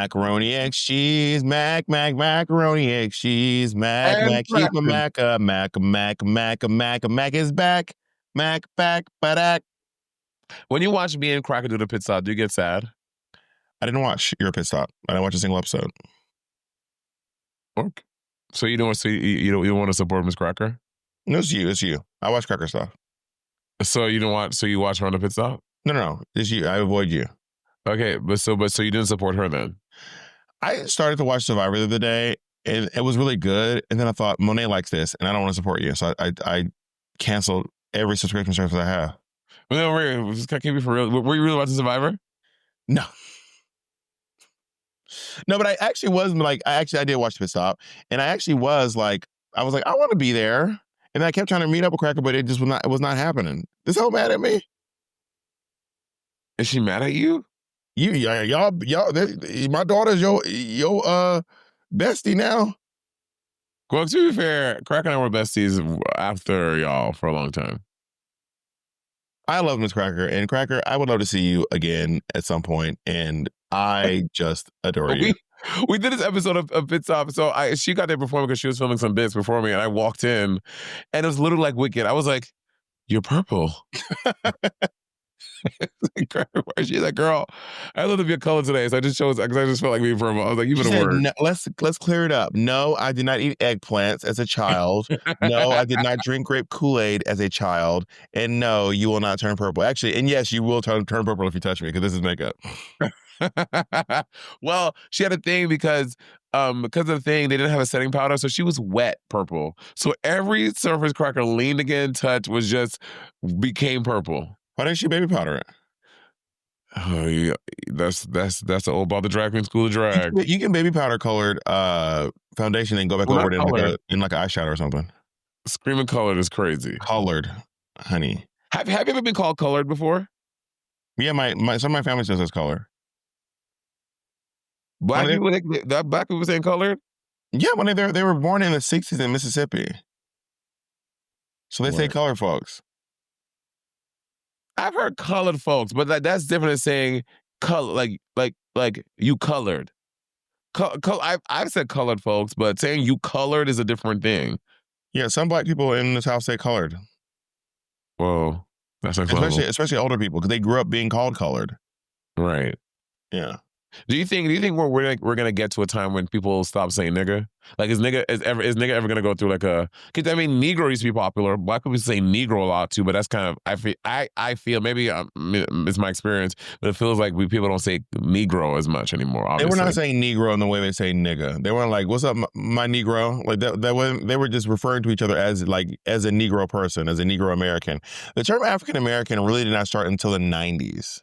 Macaroni, eggs, cheese, macaroni, eggs, cheese, And keep a mac is back, back, badak. When you watch me and Cracker do the pit stop, do you get sad? I didn't watch your pit stop. I didn't watch a single episode. Okay. So you don't want to support Miss Cracker? No, it's you. I watch Cracker stuff. So you don't watch? So you watch her on the pit stop? No, it's you. I avoid you. Okay, but so you didn't support her then? I started to watch Survivor the other day, and it was really good. And then I thought, Monet likes this, and I don't want to support you. So I canceled every subscription service I have. No, can't be for real. Were you really watching Survivor? No. No, but I actually was like, I did watch the pit stop, and I actually was like, I want to be there. And I kept trying to meet up with Cracker, but it was not happening. This whole mad at me. Is she mad at you? Y'all, my daughter's your bestie now. Well, to be fair, Cracker and I were besties after y'all for a long time. I love Miss Cracker, and Cracker, I would love to see you again at some point, and I just adore you. We did this episode of Pit Stop, so she got there before me because she was filming some bits before me, and I walked in, and it was literally like Wicked. I was like, "You're purple." She's like, "Girl, I love to be a color today," so I just chose because I just felt like being purple. I was like, "You better work." No, let's clear it up. No, I did not eat eggplants as a child. No, I did not drink grape Kool-Aid as a child. And no, you will not turn purple. Actually, and yes, you will turn purple if you touch me because this is makeup. Well, she had a thing because of the thing, they didn't have a setting powder, so she was wet purple. So every surface Cracker leaned again, touch became purple. Why didn't she baby powder it? Oh, yeah. That's the old about the drag queen school of drag. You can baby powder colored foundation and go back over it in like an eyeshadow or something. Screaming colored is crazy. Colored, honey. Have you ever been called colored before? Yeah, some of my family still says color. Black people saying colored? Yeah, when they were born in the 60s in Mississippi. So they say colored folks. I've heard colored folks, but that's different than saying color, like you colored. I've said colored folks, but saying you colored is a different thing. Yeah, some black people in this house say colored. Whoa, that's especially older people because they grew up being called colored. Right. Yeah. Do you think we're gonna get to a time when people stop saying nigga? Like is nigga ever gonna go through like a? Because I mean, Negro used to be popular. Black people say Negro a lot too, but that's kind of I feel maybe it's my experience, but it feels like people don't say Negro as much anymore. Obviously. They were not saying Negro in the way they say nigga. They weren't like, "What's up, my Negro?" Like that wasn't. They were just referring to each other as a Negro person, as a Negro American. The term African American really did not start until the 90s.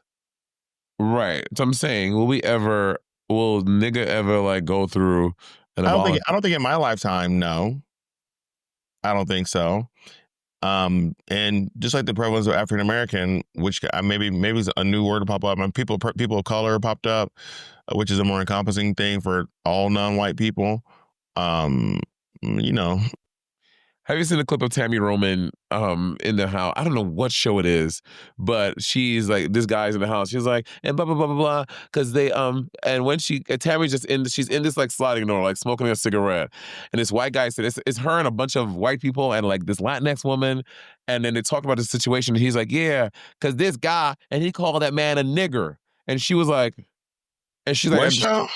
Right. So I'm saying, will nigga ever like go through an I don't think in my lifetime, no. I don't think so. And just like the prevalence of African American, which maybe is a new word to pop up, and people of color popped up, which is a more encompassing thing for all non-white people. You know. Have you seen the clip of Tammy Roman in the house? I don't know what show it is, but she's like, this guy's in the house. She's like, and blah, blah, blah, blah, blah. Because they, and when Tammy's she's in this like sliding door, like smoking a cigarette. And this white guy said, it's her and a bunch of white people and like this Latinx woman. And then they talk about the situation. And he's like, yeah, because this guy, and he called that man a nigger. And she was like, and she's like, what show?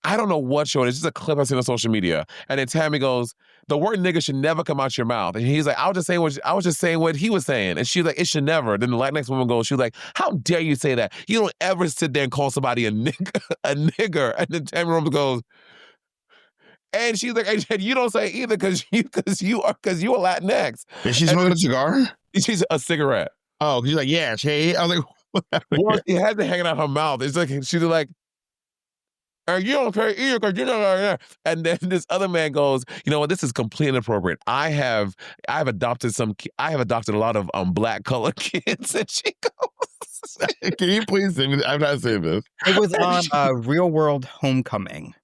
I don't know what show it is. It's just a clip I've seen on social media. And then Tammy goes, the word nigga should never come out your mouth. And he's like, I was just saying what he was saying. And she's like, it should never. Then the Latinx woman goes, she was like, how dare you say that? You don't ever sit there and call somebody a nigger. And then Tammy Roman goes, and she's like, and you don't say either because you are Latinx. Is she smoking a cigar? She's a cigarette. Oh, she's like, yeah, she. I was like, well, she has it hanging out her mouth. It's like she's like, and you don't care either because you're not. And then this other man goes, you know what? This is completely inappropriate. I have adopted a lot of black colored kids. And she goes, can you please say me? I'm not saying this. It was on Real World Homecoming.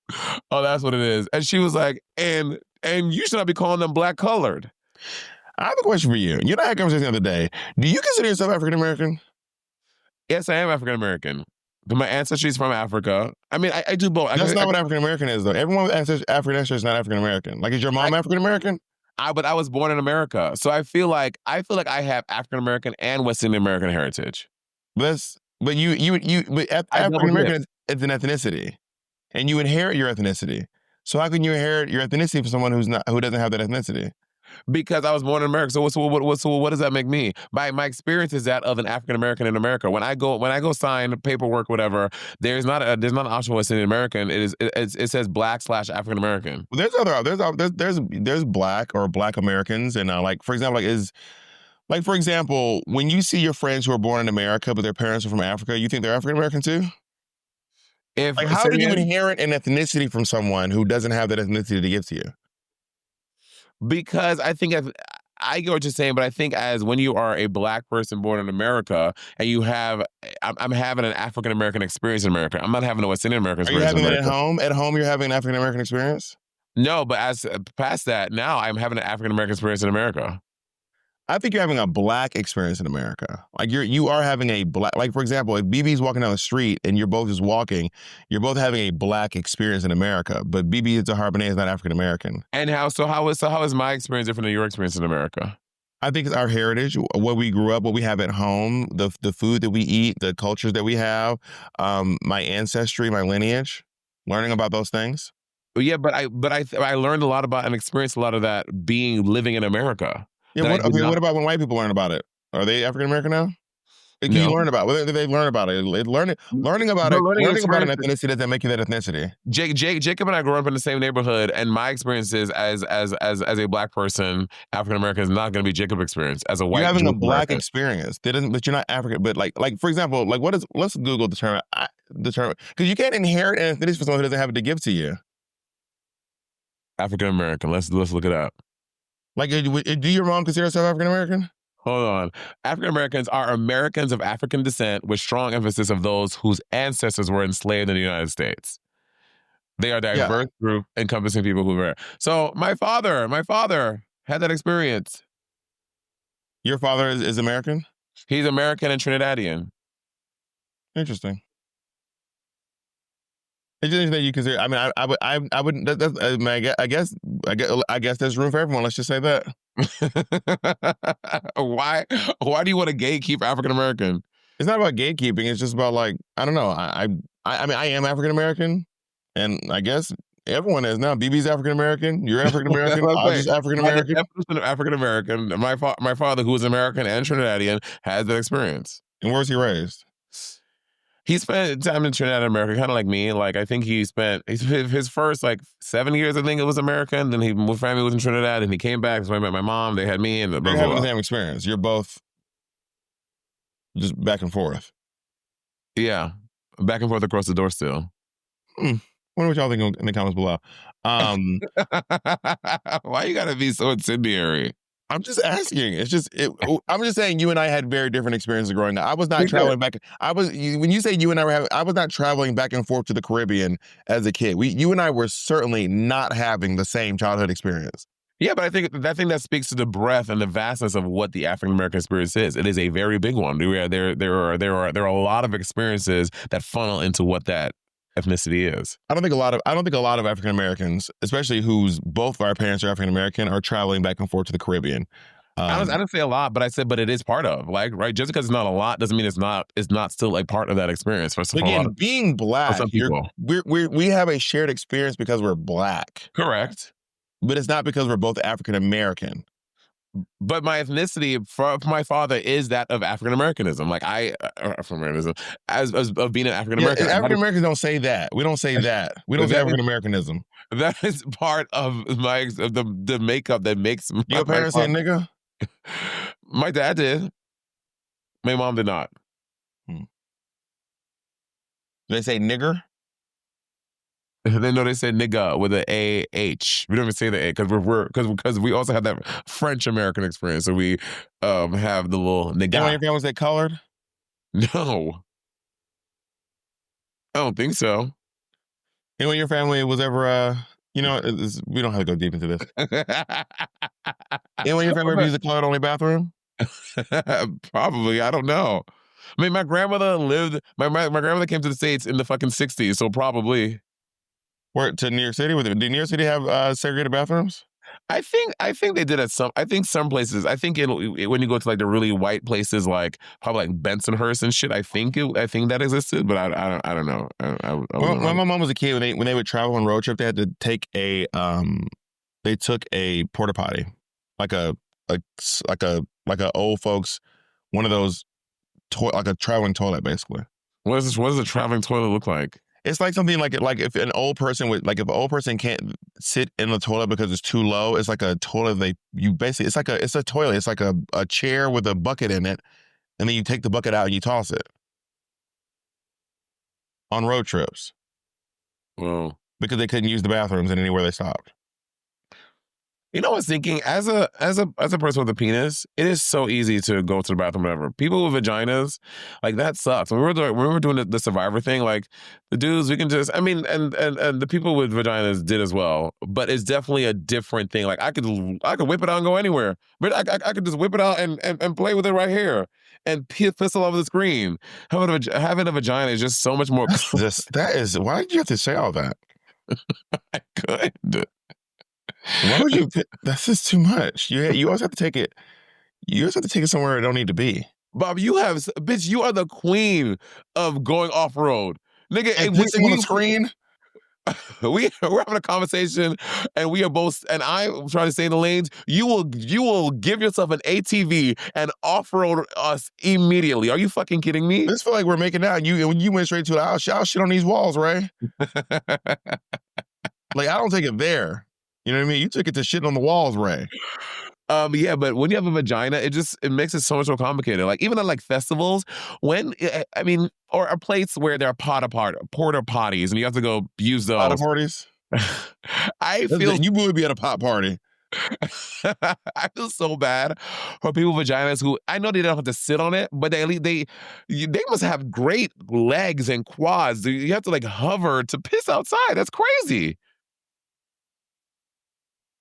Oh, that's what it is. And she was like, and you should not be calling them black colored. I have a question for you. You know, I had a conversation the other day. Do you consider yourself African American? Yes, I am African American. But my ancestry is from Africa. I mean, I do both. That's not what African American is, though. Everyone with African ancestry is not African American. Like, is your mom African American? But I was born in America, so I feel like I have African American and Western American heritage. But African American is an ethnicity, and you inherit your ethnicity. So how can you inherit your ethnicity from someone who doesn't have that ethnicity? Because I was born in America. So what does that make me? My experience is that of an African American in America. When I go sign paperwork, whatever, there's not an option Western American. It says Black/African American. There's Black or Black Americans, and like for example, when you see your friends who are born in America but their parents are from Africa, you think they're African American too? How do you inherit an ethnicity from someone who doesn't have that ethnicity to give to you? Because I think I get what you're saying, but I think as when you are a Black person born in America and I'm having an African American experience in America. I'm not having a West Indian American experience. Are you having it at home? At home, you're having an African American experience? No, but as past that, now I'm having an African American experience in America. I think you're having a Black experience in America. Like you are having a Black, like for example, if BB's walking down the street and you're both just walking, you're both having a Black experience in America. But BB Zaharbane is not African American. And how is my experience different than your experience in America? I think it's our heritage, where we grew up, what we have at home, the food that we eat, the cultures that we have, my ancestry, my lineage, learning about those things. Yeah, but I learned a lot about and experienced a lot of that living in America. Yeah, what about when white people learn about it? Are they African American now? Can you learn about it? What do they learn about it? Learning about an ethnicity doesn't make you that ethnicity. Jacob and I grew up in the same neighborhood, and my experiences as a Black person, African American, is not going to be Jacob's experience as a white. You're having a Black experience. But you're not African. But like for example, like let's Google the term because you can't inherit an ethnicity from someone who doesn't have it to give to you. African American. Let's look it up. Like, do your mom consider herself African American? Hold on. African Americans are Americans of African descent with strong emphasis of those whose ancestors were enslaved in the United States. They are a diverse group encompassing people who were. So my father had that experience. Your father is American? He's American and Trinidadian. Interesting. It's interesting that you consider. I mean, I wouldn't. I guess there's room for everyone. Let's just say that. Why do you want to gatekeep African American? It's not about gatekeeping. It's just about like I don't know. I mean, I am African American, and I guess everyone is now. BB's African American. You're African American. I'm just African American. African American. My father, who is American and Trinidadian, has that experience. And where's he raised? He spent time in Trinidad and America, kind of like me. Like, I think he spent his first, 7 years, I think it was American. Then his family was in Trinidad, and he came back. So I met my mom. They had me. And you're having the same experience. You're both just back and forth. Yeah. Back and forth across the door still. Wonder what y'all think in the comments below. Why you gotta be so incendiary? I'm just asking. I'm just saying you and I had very different experiences growing up. I was not traveling back. When you say you and I was not traveling back and forth to the Caribbean as a kid. You and I were certainly not having the same childhood experience. Yeah, but I think that speaks to the breadth and the vastness of what the African American experience is. It is a very big one. There are a lot of experiences that funnel into what that ethnicity is. I don't think a lot of African Americans, especially whose both of our parents are African American, are traveling back and forth to the Caribbean. I didn't say a lot, but I said, but it is part of, right? Just because it's not a lot doesn't mean it's not still a part of that experience. For being Black, we have a shared experience because we're Black. Correct. But it's not because we're both African American. But my ethnicity for my father is that of African Americanism. African Americanism as of being an African American. African Americans don't say that. We don't say that. We don't say African Americanism. That is part of the makeup that makes your parents say nigga. My dad did. My mom did not. They say nigger. They say nigga with an A-H. We don't even say the A because we also have that French American experience. So we have the little nigga. Anyone in your family say colored? No. I don't think so. Anyone in your family was ever, we don't have to go deep into this. Anyone in your family ever used a colored only bathroom? Probably. I don't know. I mean, my grandmother lived. My grandmother came to the States in the fucking 60s, so probably. Where to New York City? Did New York City have segregated bathrooms? I think they did at some. I think some places. I think when you go to like the really white places, like probably like Bensonhurst and shit. I think that existed, but I don't know. I When, wasn't when around. my mom was a kid, when they would travel on road trip, they had to take they took a porta potty, like a old folks, one of those like a traveling toilet, basically. What does a traveling toilet look like? It's like something like if an old person if an old person can't sit in the toilet because it's too low, it's like a toilet. It's a toilet. It's like a chair with a bucket in it, and then you take the bucket out and you toss it on road trips Well, because they couldn't use the bathrooms in anywhere they stopped. you know, I was thinking as a person with a penis, it is so easy to go to the bathroom, whatever. People with vaginas, like that sucks. When we were doing the Survivor thing, like the dudes, we can just, I mean, and the people with vaginas did as well, but it's definitely a different thing. Like I could whip it out and go anywhere, but I could just whip it out and play with it right here and piss all over the screen. Having a vagina is just so much more. Why did you have to say all that? I could. Why would you? That's just too much. You always have to take it. You always have to take it somewhere it don't need to be. Bob, you are the queen of going off road, nigga. And pissing on the screen. We're having a conversation, and we are both. And I'm trying to stay in the lanes. You will give yourself an ATV and off road us immediately. Are you fucking kidding me? This feel like we're making out. When you went straight to I'll shit on these walls, Ray. Like I don't take it there. You know what I mean? You took it to shit on the walls, Ray. Yeah, but when you have a vagina, it makes it so much more complicated. Like even at like festivals, or places where there are porta potties, and you have to go use those. Porta parties. You would be at a pot party. I feel so bad for people with vaginas who I know they don't have to sit on it, but they must have great legs and quads. You have to like hover to piss outside. That's crazy.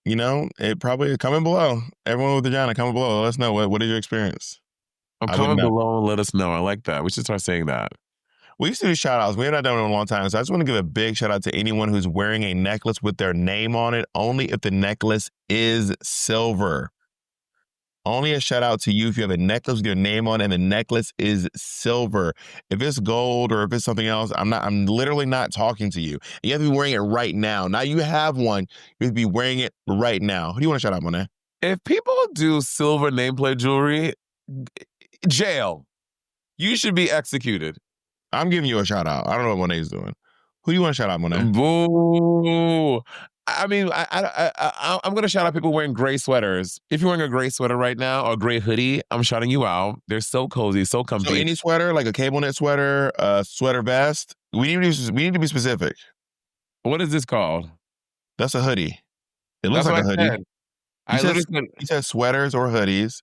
You know, it probably comment below. Everyone with vagina, comment below. Let us know what is your experience. Comment below and let us know. I like that. We should start saying that. We used to do shout outs. We have not done it in a long time. So I just want to give a big shout out to anyone who's wearing a necklace with their name on it, only if the necklace is silver. Only a shout out to you if you have a necklace with your name on it and the necklace is silver. If it's gold or if it's something else, I'm literally not talking to you. You have to be wearing it right now. Now you have one, you have to be wearing it right now. Who do you want to shout out, Monet? If people do silver nameplate jewelry, jail. You should be executed. I'm giving you a shout out. I don't know what Monet's doing. Who do you want to shout out, Monet? Boo. I mean, I'm going to shout out people wearing gray sweaters. If you're wearing a gray sweater right now or a gray hoodie, I'm shouting you out. They're so cozy, so comfy. So any sweater, like a cable knit sweater, a sweater vest, we need to be specific. What is this called? That's a hoodie. It looks like a hoodie. You said sweaters or hoodies.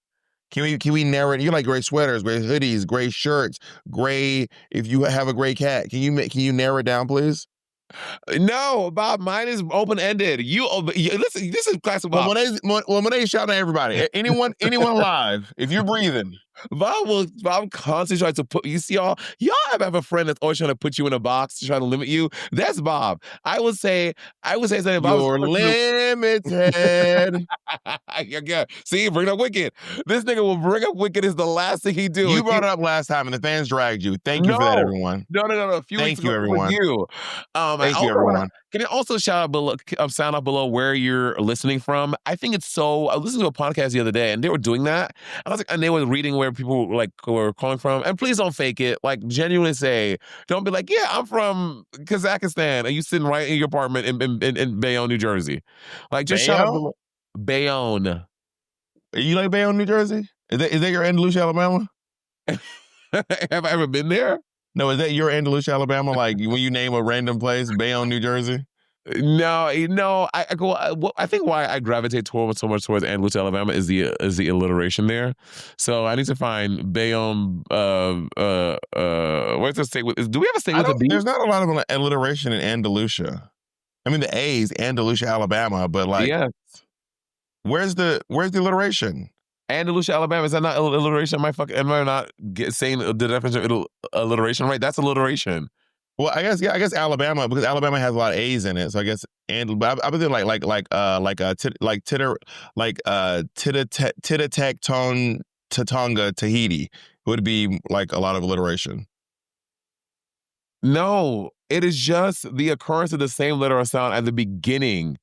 Can we narrow it? You like gray sweaters, gray hoodies, gray shirts, gray. If you have a gray cat, can you narrow it down, please? No, Bob. Mine is open ended. Listen. This is classic Bob. Monet's shouting at everybody. Anyone live? If you're breathing, Bob constantly tries to put. You see, y'all have a friend that's always trying to put you in a box to try to limit you. That's Bob. I would say something. You're limited. Yeah. See, bring up Wicked. This nigga will bring up Wicked is the last thing he do. You brought it up last time, and the fans dragged you. Thank you for that, everyone. No. Thank you, everyone. Thank you, everyone. Can you also sound out below where you're listening from? I think it's so. I listened to a podcast the other day, and they were doing that. And they were reading where people were calling from. And please don't fake it. Like genuinely say, don't be like, yeah, I'm from Kazakhstan, and you sitting right in your apartment in Bayonne, New Jersey. Like just shout out below. Bayonne. You like Bayonne, New Jersey? Is that your Andalusia, Alabama? Have I ever been there? No, is that your Andalusia, Alabama? Like when you name a random place, Bayonne, New Jersey? No. I think why I gravitate so much towards Andalusia, Alabama is the alliteration there. So I need to find Bayonne. What's the state with? Do we have a state with a B? There's not a lot of alliteration in Andalusia. I mean, the A's Andalusia, Alabama, but like, yes. Where's the alliteration? Andalusia, Alabama, is that not alliteration? Am I not saying the definition of alliteration right? That's alliteration. Well, I guess Alabama, because Alabama has a lot of A's in it. So I guess but I was thinking Titatekton Tatonga Tahiti would be like a lot of alliteration. No, it is just the occurrence of the same letter or sound at the beginning.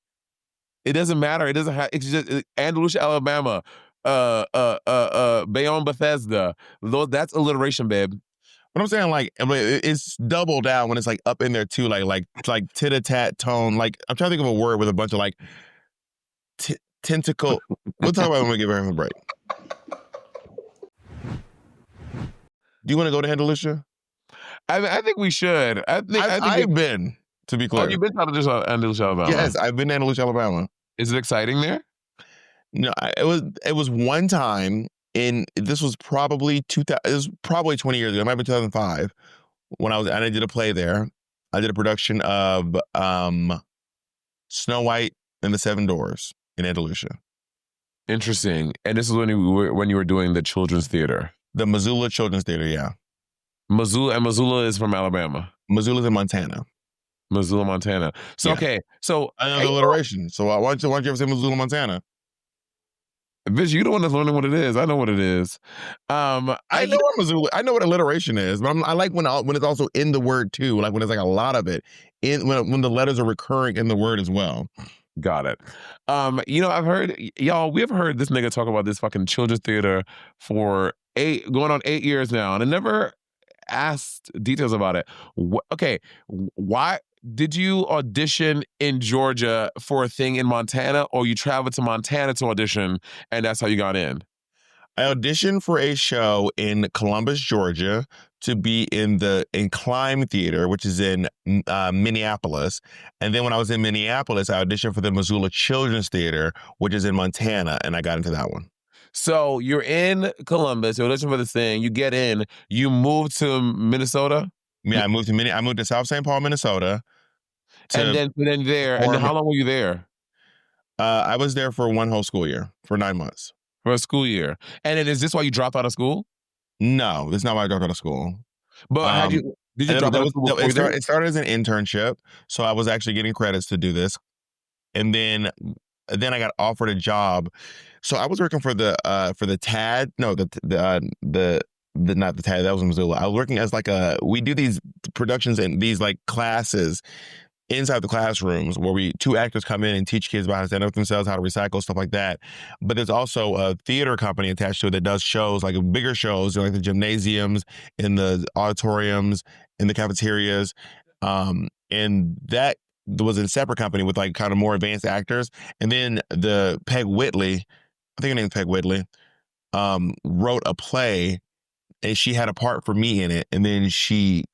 It doesn't matter. It doesn't have. It's just Andalusia, Alabama, Bayonne, Bethesda. That's alliteration, babe. But I'm saying like it's double down when it's like up in there too, like tit-a-tat tone. Like I'm trying to think of a word with a bunch of like tentacle. We'll talk about it when we give her a break. Do you want to go to Andalusia? I think we should. I've been, to be clear. Oh, you've been to Andalusia, Alabama? Yes, I've been to Andalusia, Alabama. Is it exciting there? No, it was one time this was probably 20 years ago. It might have been 2005 when I did a play there. I did a production of Snow White and the Seven Dwarfs in Andalusia. Interesting. And this is when you were doing the children's theater. The Missoula Children's Theater, yeah. Missoula is from Alabama. Missoula's in Montana. Missoula, Montana. So, yeah. Okay. So I know the alliteration. So why don't you ever say Missoula, Montana? Bitch, you the one that's learning what it is. I know what it is. I know what Missoula. I know what alliteration is, but I like when it's also in the word too. Like when it's like a lot of it when the letters are recurring in the word as well. Got it. I've heard we've heard this nigga talk about this fucking children's theater for going on 8 years now, and I never asked details about it. Why did you audition in Georgia for a thing in Montana, or you traveled to Montana to audition and that's how you got in? I auditioned for a show in Columbus, Georgia, to be in Climb Theater, which is in Minneapolis. And then when I was in Minneapolis, I auditioned for the Missoula Children's Theater, which is in Montana, and I got into that one. So you're in Columbus, you audition for this thing, you get in, you move to Minnesota? Yeah, I moved to South St. Paul, Minnesota. And then how long were you there? I was there for one whole school year, for 9 months. For a school year. And then is this why you dropped out of school? No, this is not why I dropped out of school. But did you drop out of school? It started as an internship, so I was actually getting credits to do this. And then I got offered a job. So I was working for the TAD. No, not the TAD, that was in Missoula. I was working as we do these productions and these like classes inside the classrooms where two actors come in and teach kids about how to stand up for themselves, how to recycle, stuff like that. But there's also a theater company attached to it that does shows, like bigger shows, like the gymnasiums, in the auditoriums, in the cafeterias. And that was a separate company with like kind of more advanced actors. And then the Peg Whitley, I think her name's Peg Whitley, wrote a play, and she had a part for me in it. And then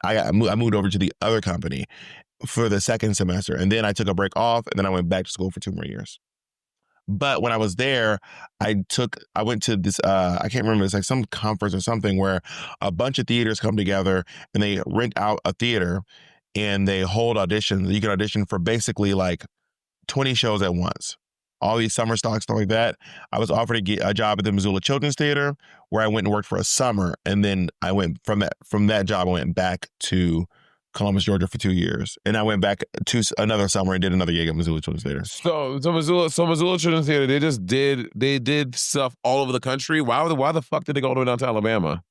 I moved over to the other company for the second semester. And then I took a break off, and then I went back to school for 2 more years. But when I was there, I went to this, I can't remember, it's like some conference or something where a bunch of theaters come together and they rent out a theater and they hold auditions. You can audition for basically like 20 shows at once. All these summer stocks, stuff like that. I was offered to get a job at the Missoula Children's Theater, where I went and worked for a summer. And then I went from that job, I went back to Columbus, Georgia for 2 years. And I went back to another summer and did another gig at Missoula Children's Theater. So Missoula Children's Theater, they did stuff all over the country. Why the fuck did they go all the way down to Alabama?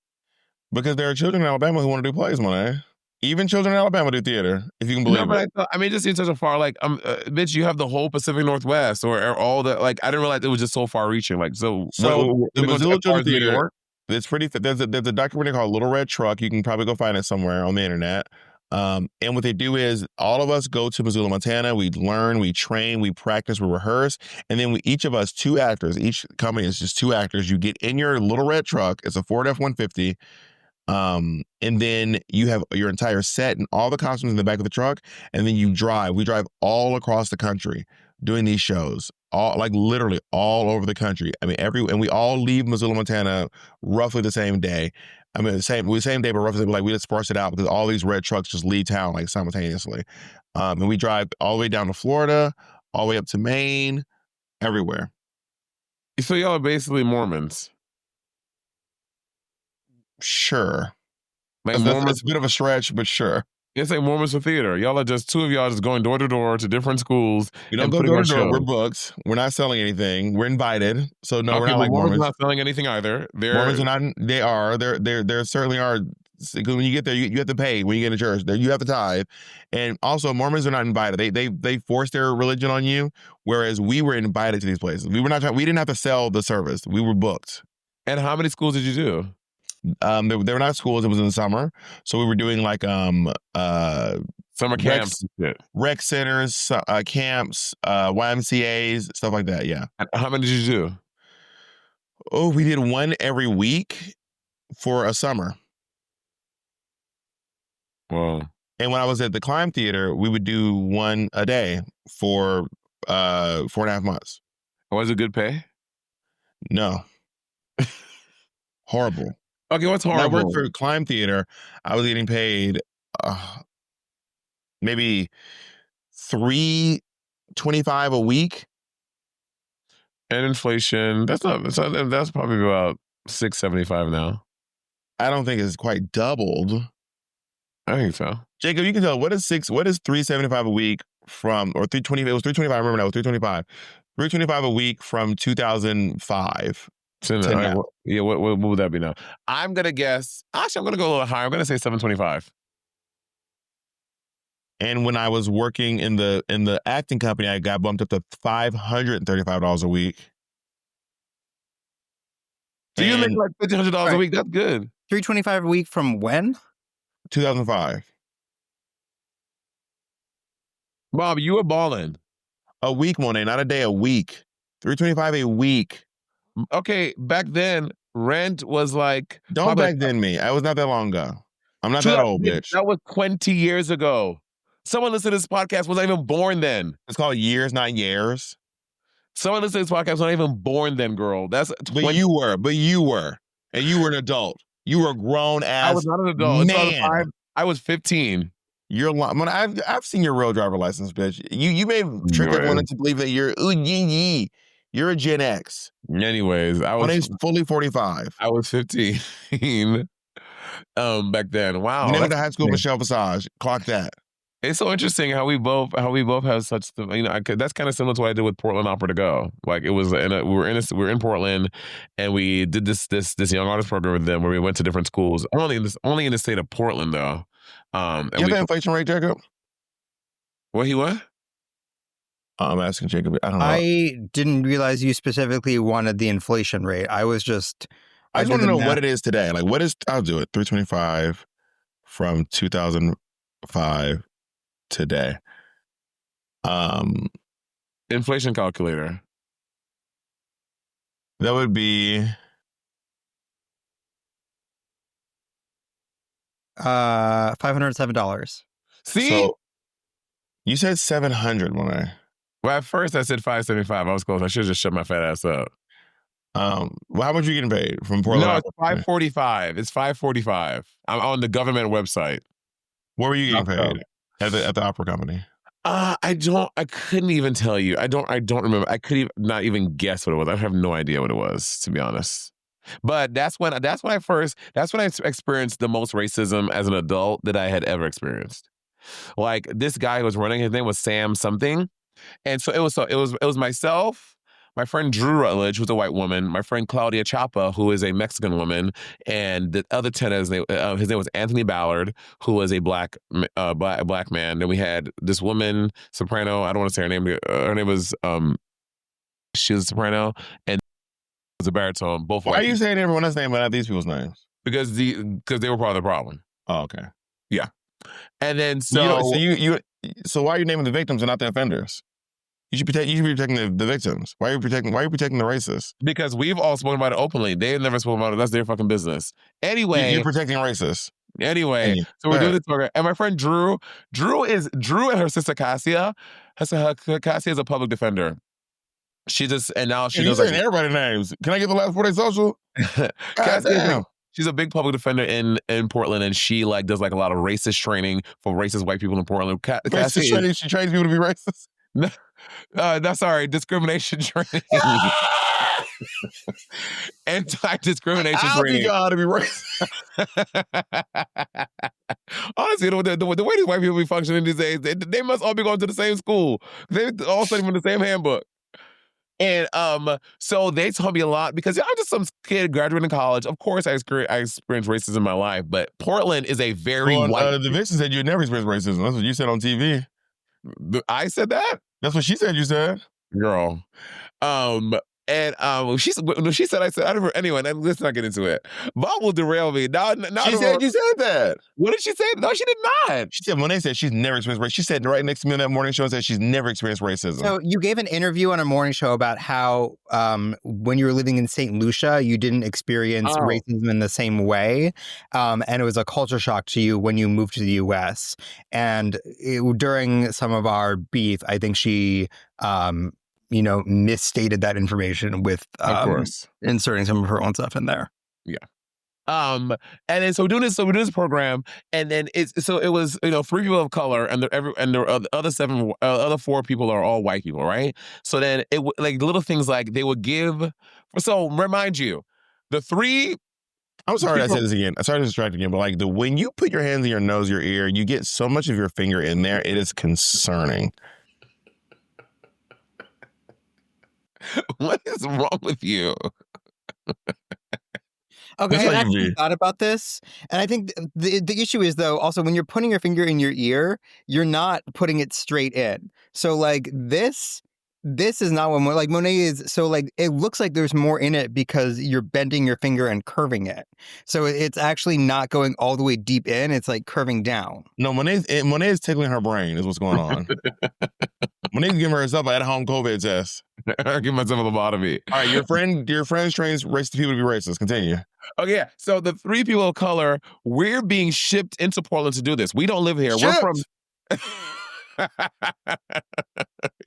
Because there are children in Alabama who want to do plays, Monet. Even children in Alabama do theater, if you can believe it. It just seems such a far, like, bitch, you have the whole Pacific Northwest or all that. Like, I didn't realize it was just so far reaching. Like, so the Missoula Children's Theater, it's pretty. There's a documentary called Little Red Truck. You can probably go find it somewhere on the internet. And what they do is all of us go to Missoula, Montana. We learn, we train, we practice, we rehearse. And then each of us, 2 actors, each company is just 2 actors. You get in your Little Red Truck. It's a Ford F-150. And then you have your entire set and all the costumes in the back of the truck. And then you drive. We drive all across the country doing these shows, literally all over the country. I mean, and we all leave Missoula, Montana roughly the same day. I mean, the same day, but roughly we just sparse it out because all these red trucks just leave town like simultaneously. And we drive all the way down to Florida, all the way up to Maine, everywhere. So y'all are basically Mormons. Sure. Like That's Mormons. a bit of a stretch, but sure. It's like Mormons for theater. Y'all are just two of y'all just going door to door to different schools We don't and go putting door on to door. We're shows. booked. We're not selling anything. We're invited. So no, we're Okay, not but like Mormons are Mormons. not selling anything either. Mormons are not. They are. There certainly are. Because when you get there, you have to pay when you get into church. You have to tithe, and also Mormons are not invited. They force their religion on you, whereas we were invited to these places. We were not. We didn't have to sell the service. We were booked. And how many schools did you do? They were not schools. It was in the summer, so we were doing like Summer camps and shit. rec centers, camps, YMCA's, stuff like that. Yeah. And how many did you do? Oh, we did one every week for a summer. Wow. And when I was at the Climb Theater, we would do one a day for 4.5 months. Was it good pay? No. Horrible. Okay, what's When I horrible? worked for Climb Theater, I was getting paid maybe $3.25 a week. And inflation, that's probably about $6.75 now. I don't think it's quite doubled. I think so. Jacob, you can tell what is $3.75 a week from, or $3.20? It was $3.25. I remember that was $3.25. $3.25 a week from 2005. So now. Yeah, what would that be now? I'm gonna guess. Actually, I'm gonna go a little higher. I'm gonna say $7.25. And when I was working in the acting company, I got bumped up to $535 a week. So you make like $1,500 a week. That's good. $325 a week from when? 2005. Bob, you were balling. A week, Monet, not a day, a week. $325 a week. Okay, back then, rent was like... Don't back then me. I was not that long ago. I'm not that old, bitch. That was 20 years ago. Someone listening to this podcast was not even born then. It's called years, not years. Someone listening to this podcast was not even born then, girl. That's 20... But you were. And you were an adult. You were a grown ass. I was not an adult. Man. I was 15. You're lying. I've seen your road driver license, bitch. You may trick everyone into believing that you're a Gen X. Anyways, My name's fully 45. I was 15 back then. Wow. You never went to high school, Michelle Visage. Clock that. It's so interesting how we both have such, that's kind of similar to what I did with Portland Opera to Go. Like it was, we were in Portland, and we did this young artist program with them where we went to different schools. Only in the state of Portland though. You have the inflation rate, Jacob? What? I'm asking Jacob. I don't know. I didn't realize you specifically wanted the inflation rate. I just want to know what it is today. Like what is? I'll do it. 325 from 2005. Today. Inflation calculator. That would be $507. See? So you said 700, Monet. Well, at first I said 575. I was close. I should have just shut my fat ass up. Well, how much are you getting paid from Portland? No, it's 545. It's 545. I'm on the government website. Where were you getting paid? At the opera company? I couldn't even tell you. I don't remember. I could not even guess what it was. I have no idea what it was, to be honest. But that's when I experienced the most racism as an adult that I had ever experienced. Like this guy who was running, his name was Sam something. And so it was myself, my friend Drew Rutledge, who's a white woman, my friend Claudia Chapa, who is a Mexican woman, and the other tenor, his name was Anthony Ballard, who was a black man. Then we had this woman, soprano, I don't want to say her name. Her name was, she was a soprano, and was a baritone, both white. Why are you saying everyone else's name but not these people's names? Because they were part of the problem. Oh, okay. Yeah. And then so why are you naming the victims and not the offenders? You should be protecting the victims. Why are you protecting the racists? Because we've all spoken about it openly. They've never spoken about it. That's their fucking business. Anyway. You're protecting racists. Anyway. So we're doing this program. And my friend Drew and her sister Cassia. Cassia is a public defender. She just, and now she knows like everybody's names. Can I get the last 4 days social? She's a big public defender in Portland, and she does a lot of racist training for racist white people in Portland. Racist training? She trains people to be racist? No, sorry, discrimination training. Anti-discrimination I'll teach training. y'all how to be racist. Honestly, the way these white people be functioning these days, they must all be going to the same school. They all studying from the same handbook. And so they taught me a lot because I'm just some kid graduating college. Of course, I experienced racism in my life, but Portland is a very Well, white. the Vixen said you'd never experience racism. That's what you said on TV. I said that? That's what she said you said. Girl. She said, I said, I don't know. Anyway, let's not get into it. Bob will derail me. Now She said you said that. What did she say? No, she did not. She said, Monet said she's never experienced racism. She said right next to me on that morning show and said she's never experienced racism. So you gave an interview on a morning show about how when you were living in St. Lucia, you didn't experience racism in the same way. And it was a culture shock to you when you moved to the U.S. And during some of our beef, I think she misstated that information with of course inserting some of her own stuff in there. Yeah. And then so we do this program, and then it was 3 people of color, and the other 4 people are all white people, right? So then it like little things like they would give. So remind you, the 3. I'm sorry I said this again. I'm sorry to distract again, but like when you put your hands in your nose, your ear, you get so much of your finger in there, it is concerning. What is wrong with you? Okay, I actually thought about this, and I think the issue is, though, also when you're putting your finger in your ear, you're not putting it straight in. So, like, this is not what like Monet is. So, like, it looks like there's more in it because you're bending your finger and curving it. So it's actually not going all the way deep in. It's like curving down. No, Monet is tickling her brain is what's going on. Monet's giving herself an at-home COVID test. I give myself a lobotomy. All right, your friend trains racist people to be racist. Continue. Okay, yeah. So the 3 people of color, we're being shipped into Portland to do this. We don't live here. Shipped? We're from.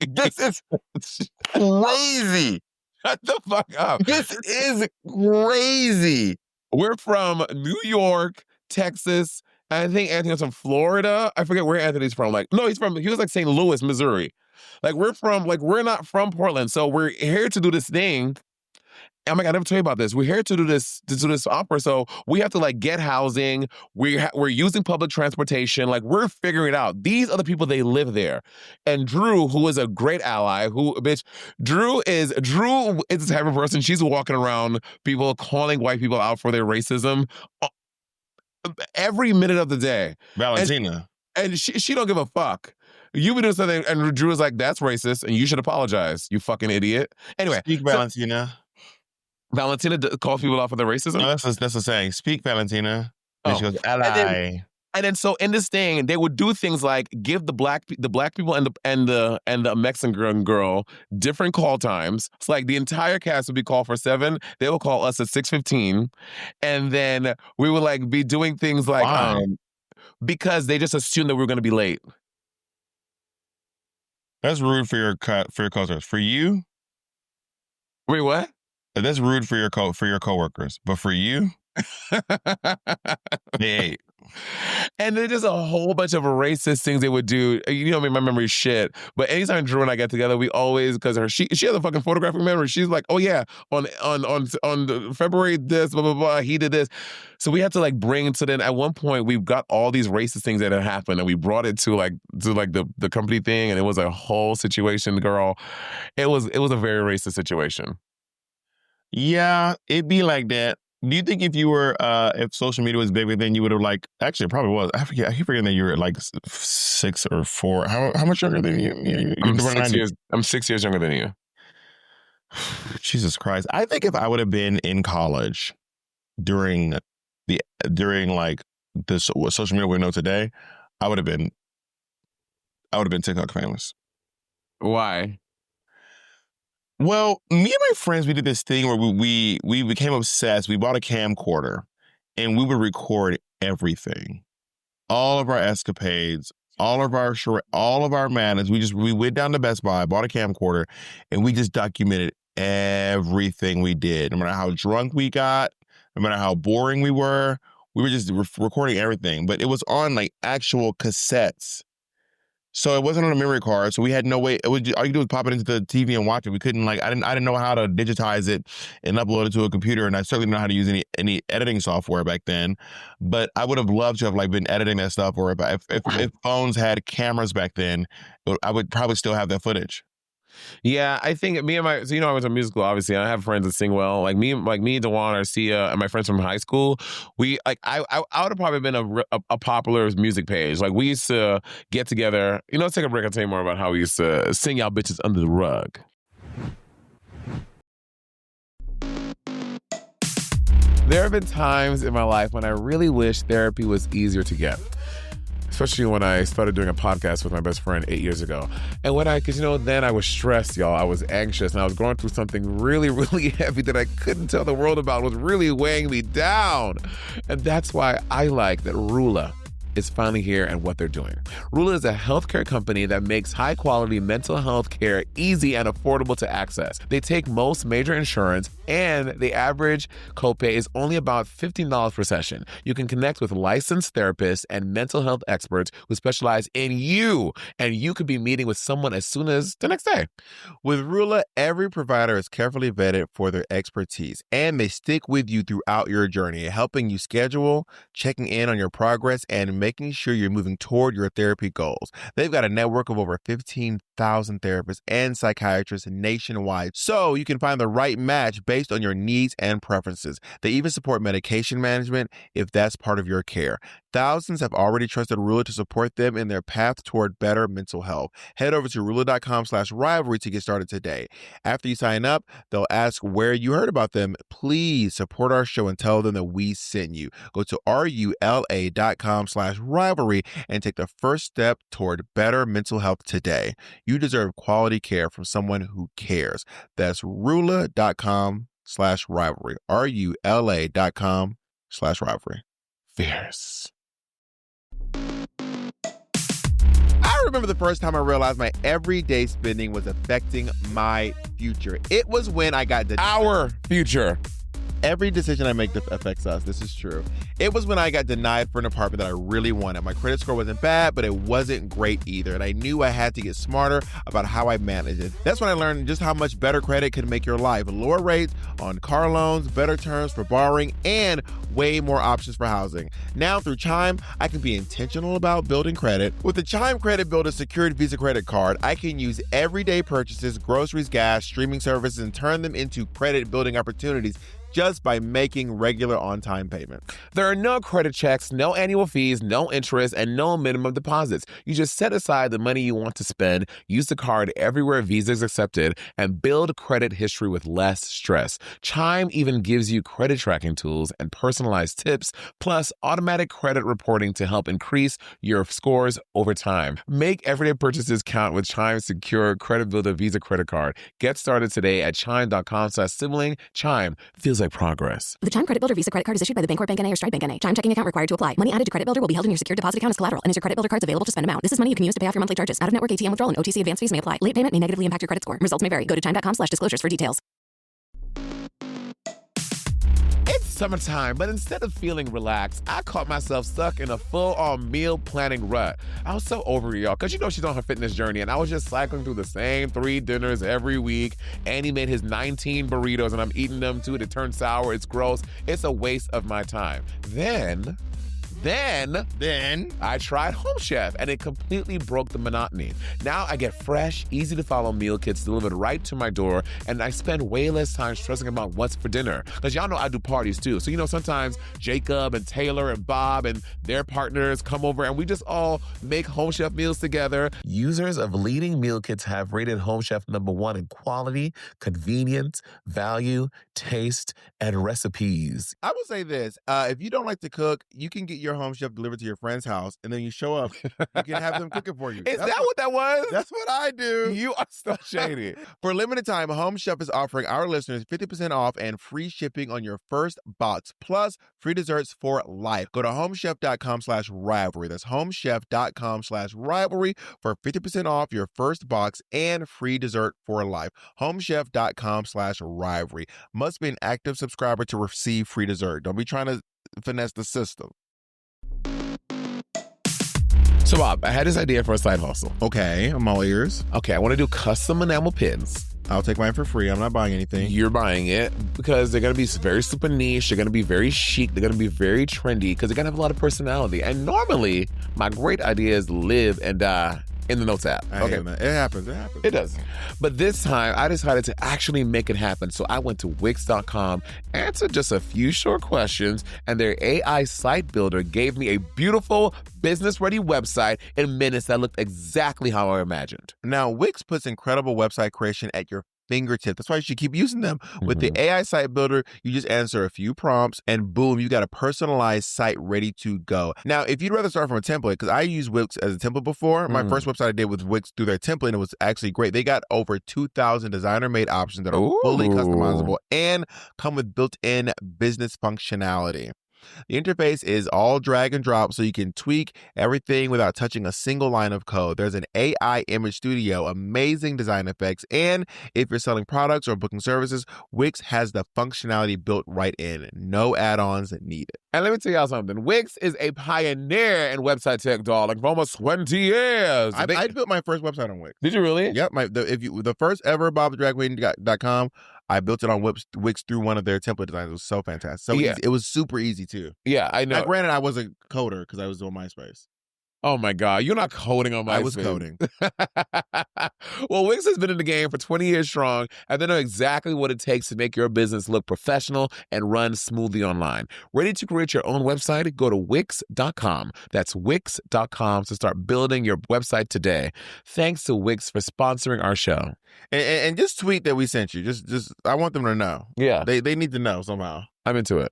This is crazy. Shut the fuck up. This is crazy. We're from New York, Texas. I think Anthony's from Florida. I forget where Anthony's from. He was like St. Louis, Missouri. We're not from Portland. So we're here to do this thing. Oh my God, I never told you about this. We're here to do this opera. So we have to like get housing. We're using public transportation. Like we're figuring it out. These are the people, they live there. And Drew, who is a great ally, Drew is the type of person, she's walking around people calling white people out for their racism every minute of the day. Valentina. And she don't give a fuck. You be doing something, and Drew is like, that's racist, and you should apologize, you fucking idiot. Anyway. Speak, Valentina. Valentina calls people out for their racism? No, that's the saying. Speak, Valentina. And she goes, ally. And then so in this thing, they would do things like give the black people and the Mexican girl different call times. It's like the entire cast would be called for 7. They would call us at 6:15, and then we would like be doing things like because they just assumed that we were going to be late. That's rude for your co-stars. For you, wait, what? That's rude for your coworkers, but for you, they ate. And then just a whole bunch of racist things they would do. You know, my memory's shit. But anytime Drew and I get together, we always, because she has a fucking photographic memory. She's like, oh yeah, on February this, blah, blah, blah, he did this. So we had to like bring, so then at one point we've got all these racist things that had happened, and we brought it to the company thing, and it was a whole situation, girl. It was a very racist situation. Yeah, it'd be like that. Do you think if you were, if social media was bigger, then you would have actually it probably was. I keep forgetting that you were like 6 or 4. How much younger than you? I'm 6 years younger than you. Jesus Christ. I think if I would have been in college during like this social media we know today, I would have been TikTok famous. Why? Well, me and my friends, we did this thing where we became obsessed. We bought a camcorder, and we would record everything, all of our escapades, all of our madness. We went down to Best Buy, bought a camcorder, and we just documented everything we did. No matter how drunk we got, no matter how boring we were just recording everything. But it was on like actual cassettes. So it wasn't on a memory card. So we had no way. It was all you do was pop it into the TV and watch it. We couldn't I didn't know how to digitize it and upload it to a computer. And I certainly didn't know how to use any editing software back then. But I would have loved to have been editing that stuff. Or if phones had cameras back then, I would probably still have that footage. Yeah, I think me and I went to musical, obviously. I have friends that sing well. Like me, Dewan, Arcia, and my friends from high school. We I would have probably been a popular music page. Like we used to get together. Let's take a break and tell you more about how we used to sing y'all bitches under the rug. There have been times in my life when I really wish therapy was easier to get. Especially when I started doing a podcast with my best friend 8 years ago. And because then I was stressed, y'all. I was anxious and I was going through something really, really heavy that I couldn't tell the world about. It was really weighing me down. And that's why I like that Rula is finally here and what they're doing. Rula is a healthcare company that makes high-quality mental health care easy and affordable to access. They take most major insurance, and the average copay is only about $15 per session. You can connect with licensed therapists and mental health experts who specialize in you, and you could be meeting with someone as soon as the next day. With Rula, every provider is carefully vetted for their expertise, and they stick with you throughout your journey, helping you schedule, checking in on your progress, and making sure you're moving toward your therapy goals. They've got a network of over 15,000 therapists and psychiatrists nationwide, so you can find the right match based on your needs and preferences. They even support medication management if that's part of your care. Thousands have already trusted Rula to support them in their path toward better mental health. Head over to Rula.com/rivalry to get started today. After you sign up, they'll ask where you heard about them. Please support our show and tell them that we sent you. Go to RULA.com/rivalry and take the first step toward better mental health today. You deserve quality care from someone who cares. That's Rula.com/rivalry. RULA.com/rivalry. Fierce. I remember the first time I realized my everyday spending was affecting my future. It was when I got our future. Every decision I make affects us. This is true. It was when I got denied for an apartment that I really wanted. My credit score wasn't bad, but it wasn't great either. And I knew I had to get smarter about how I managed it. That's when I learned just how much better credit could make your life. Lower rates on car loans, better terms for borrowing, and way more options for housing. Now through Chime, I can be intentional about building credit. With the Chime Credit Builder secured Visa credit card, I can use everyday purchases, groceries, gas, streaming services, and turn them into credit building opportunities just by making regular on-time payment. There are no credit checks, no annual fees, no interest, and no minimum deposits. You just set aside the money you want to spend, use the card everywhere Visa is accepted, and build credit history with less stress. Chime even gives you credit tracking tools and personalized tips, plus automatic credit reporting to help increase your scores over time. Make everyday purchases count with Chime's secure Credit Builder Visa credit card. Get started today at chime.com/sibling. Chime feels like progress. The Chime Credit Builder Visa credit card is issued by the Bancorp Bank N.A. or Stride Bank N.A. Chime checking account required to apply. Money added to credit builder will be held in your secure deposit account as collateral and is your credit builder card's available to spend amount. This is money you can use to pay off your monthly charges. Out-of-network ATM withdrawal and OTC advance fees may apply. Late payment may negatively impact your credit score. Results may vary. Go to chime.com/disclosures for details. It's summertime, but instead of feeling relaxed, I caught myself stuck in a full-on meal planning rut. I was so over it, y'all, because she's on her fitness journey, and I was just cycling through the same 3 dinners every week. Andy made his 19 burritos, and I'm eating them too. It turned sour. It's gross. It's a waste of my time. Then I tried Home Chef, and it completely broke the monotony. Now I get fresh, easy-to-follow meal kits delivered right to my door, and I spend way less time stressing about what's for dinner. Because y'all know I do parties, too. So, sometimes Jacob and Taylor and Bob and their partners come over, and we just all make Home Chef meals together. Users of leading meal kits have rated Home Chef #1 in quality, convenience, value, taste, and recipes. I will say this. If you don't like to cook, you can get your Home Chef delivered to your friend's house, and then you show up, you can have them cook it for you. Is that what that was? That's what I do. You are so shady. For a limited time, Home Chef is offering our listeners 50% off and free shipping on your first box, plus free desserts for life. Go to homechef.com/rivalry. That's homechef.com/rivalry for 50% off your first box and free dessert for life. Homechef.com/rivalry. Must be an active subscriber to receive free dessert. Don't be trying to finesse the system. So, Bob, I had this idea for a side hustle. Okay, I'm all ears. Okay, I want to do custom enamel pins. I'll take mine for free. I'm not buying anything. You're buying it because they're going to be very super niche. They're going to be very chic. They're going to be very trendy because they're going to have a lot of personality. And normally, my great ideas live and die in the Notes app. Okay, it happens. It does. But this time, I decided to actually make it happen. So I went to Wix.com, answered just a few short questions, and their AI site builder gave me a beautiful business-ready website in minutes that looked exactly how I imagined. Now, Wix puts incredible website creation at your fingertips. That's why you should keep using them. With the AI site builder, you just answer a few prompts and boom, you got a personalized site ready to go. Now, if you'd rather start from a template, because I used Wix as a template before, my first website I did with Wix through their template, and it was actually great. They got over 2,000 designer-made options that are fully customizable and come with built-in business functionality. The interface is all drag and drop, so you can tweak everything without touching a single line of code. There's an AI image studio, amazing design effects, and if you're selling products or booking services, Wix has the functionality built right in. No add-ons needed. And let me tell y'all something. Wix is a pioneer in website tech, darling, for almost 20 years. I built my first website on Wix. Did you really? Yep. The first ever bobthedragqueen.com, I built it on Wix through one of their template designs. It was so fantastic. So easy. It was super easy too. Yeah, I know. Now, granted, I was a coder because I was doing MySpace. Oh my God, you're not coding on MySpace. I was coding. Well, Wix has been in the game for 20 years strong, and they know exactly what it takes to make your business look professional and run smoothly online. Ready to create your own website? Go to Wix.com. That's Wix.com to start building your website today. Thanks to Wix for sponsoring our show. And just tweet that we sent you. Just I want them to know. Yeah. They need to know somehow. I'm into it.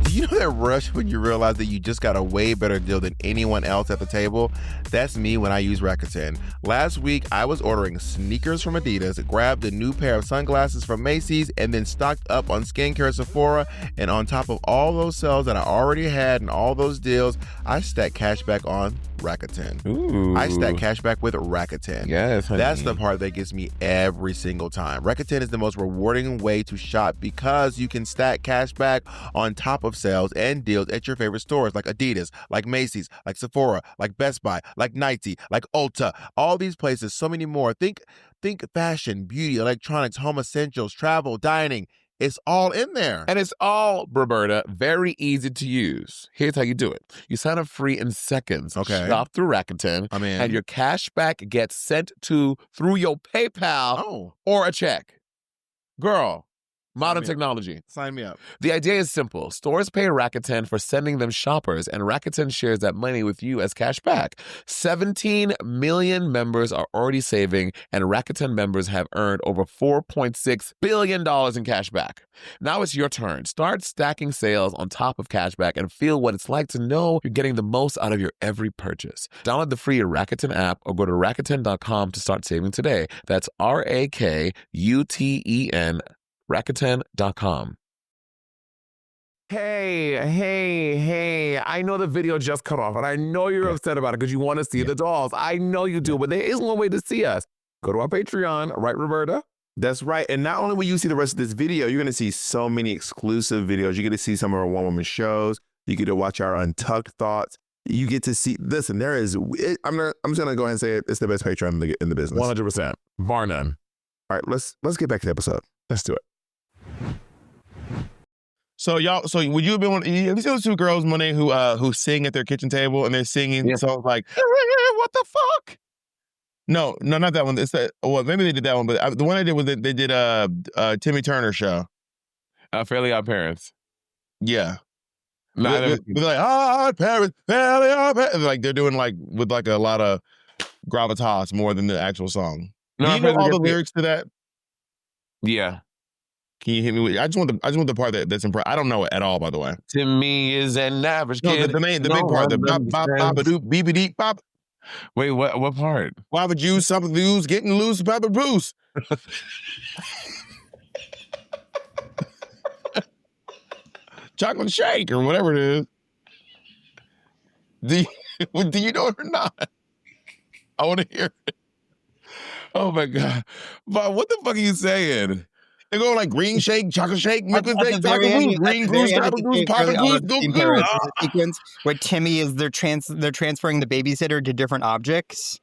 You know that rush when you realize that you just got a way better deal than anyone else at the table? That's me when I use Racketin. Last week, I was ordering sneakers from Adidas, grabbed a new pair of sunglasses from Macy's, and then stocked up on skincare at Sephora. And on top of all those sales that I already had and all those deals, I stacked cash back on Racketin. Ooh. I stack cash back with Racketin. Yes, honey. That's the part that gets me every single time. Racketin is the most rewarding way to shop because you can stack cash back on top of sales and deals at your favorite stores like Adidas, like Macy's, like Sephora, like Best Buy, like Nike, like Ulta. All these places, so many more. Think fashion, beauty, electronics, home essentials, travel, dining. It's all in there. And it's all, Roberta, very easy to use. Here's how you do it. You sign up free in seconds. Okay. Shop through Racketin. I'm in. And your cash back gets sent through your PayPal or a check. Girl, modern technology. Sign me up. The idea is simple. Stores pay Racketin for sending them shoppers, and Racketin shares that money with you as cash back. 17 million members are already saving, and Racketin members have earned over $4.6 billion in cash back. Now it's your turn. Start stacking sales on top of cash back and feel what it's like to know you're getting the most out of your every purchase. Download the free Racketin app or go to Racketin.com to start saving today. That's Rakuten. Racketin.com. Hey, I know the video just cut off, and I know you're upset about it because you want to see the dolls. I know you do, but there is one way to see us. Go to our Patreon, right, Roberta? That's right. And not only will you see the rest of this video, you're going to see so many exclusive videos. You get to see some of our one-woman shows. You get to watch our Untucked thoughts. You get to see, listen, I'm just going to go ahead and say it. It's the best Patreon in the business. 100%. Bar none. All right, let's get back to the episode. Let's do it. So would you have been have you seen those two girls, Monet, who sing at their kitchen table and they're singing songs like "What the fuck"? No, not that one. It's that. Well, maybe they did that one, but the one I did was they did Timmy Turner show. Fairly Odd Parents. Yeah. No, they're like Odd Parents, Fairly Odd Parents. Like they're doing like with like a lot of gravitas more than the actual song. No, do you know all the lyrics to that? Yeah. Can you hit me with? I just want the part that's impressive. I don't know it at all, by the way. Timmy is an average kid. The big part, the bop bop bop doop beep deep bop. Wait, what part? Why would you something lose, getting loose, Papa Bruce? Chocolate shake or whatever it is. Do you know it or not? I want to hear it. Oh my God. But what the fuck are you saying? They go like green shake, chocolate shake, milk At shake, the very chocolate end, mousse, at green the goose, very end, chocolate goose, it's popping really all goose, at the go same Paris. goose. There's a sequence where Timmy is they're transferring the babysitter to different objects.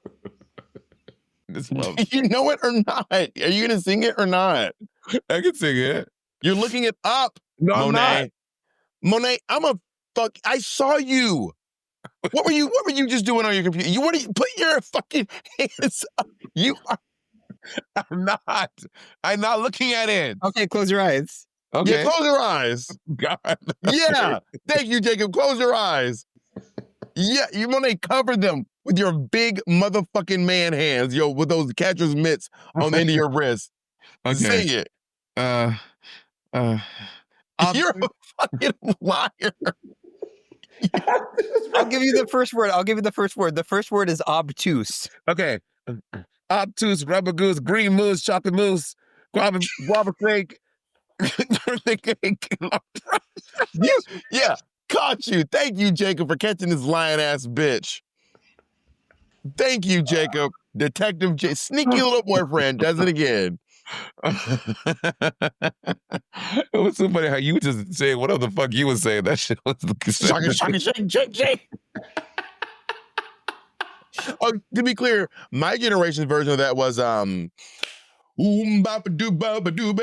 You know it or not? Are you gonna sing it or not? I can sing it. You're looking it up. No, I'm not. Monet, I saw you. What were you just doing on your computer? Put your fucking hands up. I'm not looking at it. Okay, close your eyes. Okay. Yeah, close your eyes. God. Yeah. Thank you, Jacob. Close your eyes. Yeah, you Monet cover them with your big motherfucking man hands, with those catcher's mitts on the end of your wrist. Okay. Sing it. You're a fucking liar. I'll give you the first word. The first word is obtuse. Okay. Obtuse, rubber goose, green mousse, chocolate mousse, guava cake. Yeah, caught you. Thank you, Jacob, for catching this lion-ass bitch. Thank you, Jacob. Detective J. Sneaky little boyfriend does it again. It was so funny how you just saying whatever the fuck you was saying. That shit was Shake. Oh, to be clear, my generation's version of that was bop doo bop doo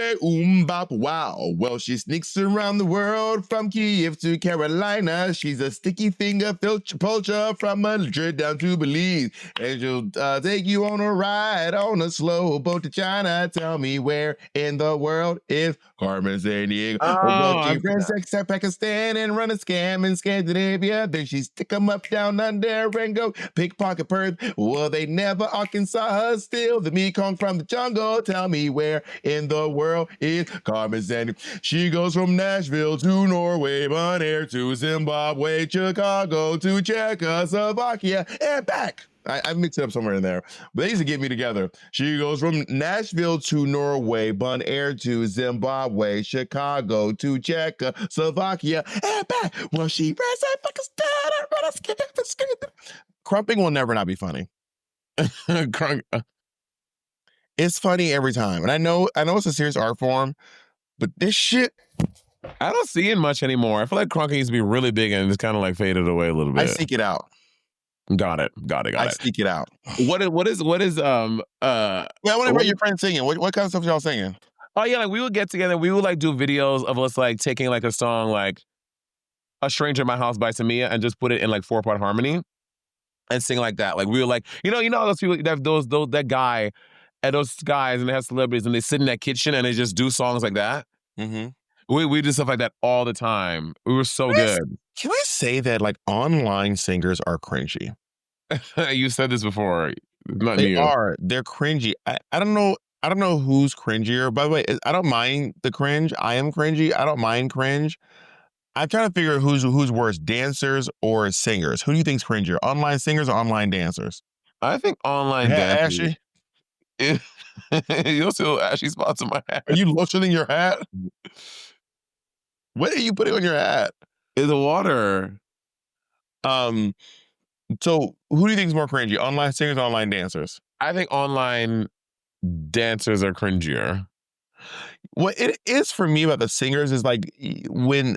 bop wow. Well, she sneaks around the world from Kiev to Carolina. She's a sticky finger poacher from Madrid down to Belize, and she'll take you on a ride on a slow boat to China. Tell me where in the world is Carmen Sandiego? Well, she ran sex at Pakistan and run a scam in Scandinavia. Then she stick 'em up down under and go pickpocket Perth. Well, they never Arkansas her steal the Mekong from the jungle. Tell me where in the world is Carmen Sandiego? She goes from Nashville to Norway, Bonaire to Zimbabwe, Chicago to Czechoslovakia, and back. I mixed it up somewhere in there, but they used to get me together. She goes from Nashville to Norway, Bonaire to Zimbabwe, Chicago to Czechoslovakia, and back. Well, she ran a Pakistan and run a scam. Crumping will never not be funny. It's funny every time. And I know it's a serious art form, but this shit, I don't see it much anymore. I feel like crunking used to be really big and it's kind of like faded away a little bit. I seek it out. Got it. I seek it out. What is Yeah, I want to hear your friends singing. What kind of stuff y'all singing? Oh yeah, like we would get together, we would like do videos of us like taking like a song like A Stranger in My House by Samia and just put it in like 4-part harmony and sing like that. Like we were like, you know those people that guy and those guys and they have celebrities and they sit in that kitchen and they just do songs like that. Mm-hmm. We do stuff like that all the time. We were so good. Can I say that like online singers are cringy? You said this before. Not They you. are. They're cringy. I don't know who's cringier. By the way, I don't mind the cringe. I am cringy. I don't mind cringe. I'm trying to figure out who's worse, dancers or singers. Who do you think's cringier? Online singers or online dancers? I think online dancers. Ashley, You'll see little ashy spots in my hat. are you lotioning your hat? What are you putting on your hat? In the water. So who do you think is more cringy? Online singers or online dancers? I think online dancers are cringier. What it is for me about the singers is like when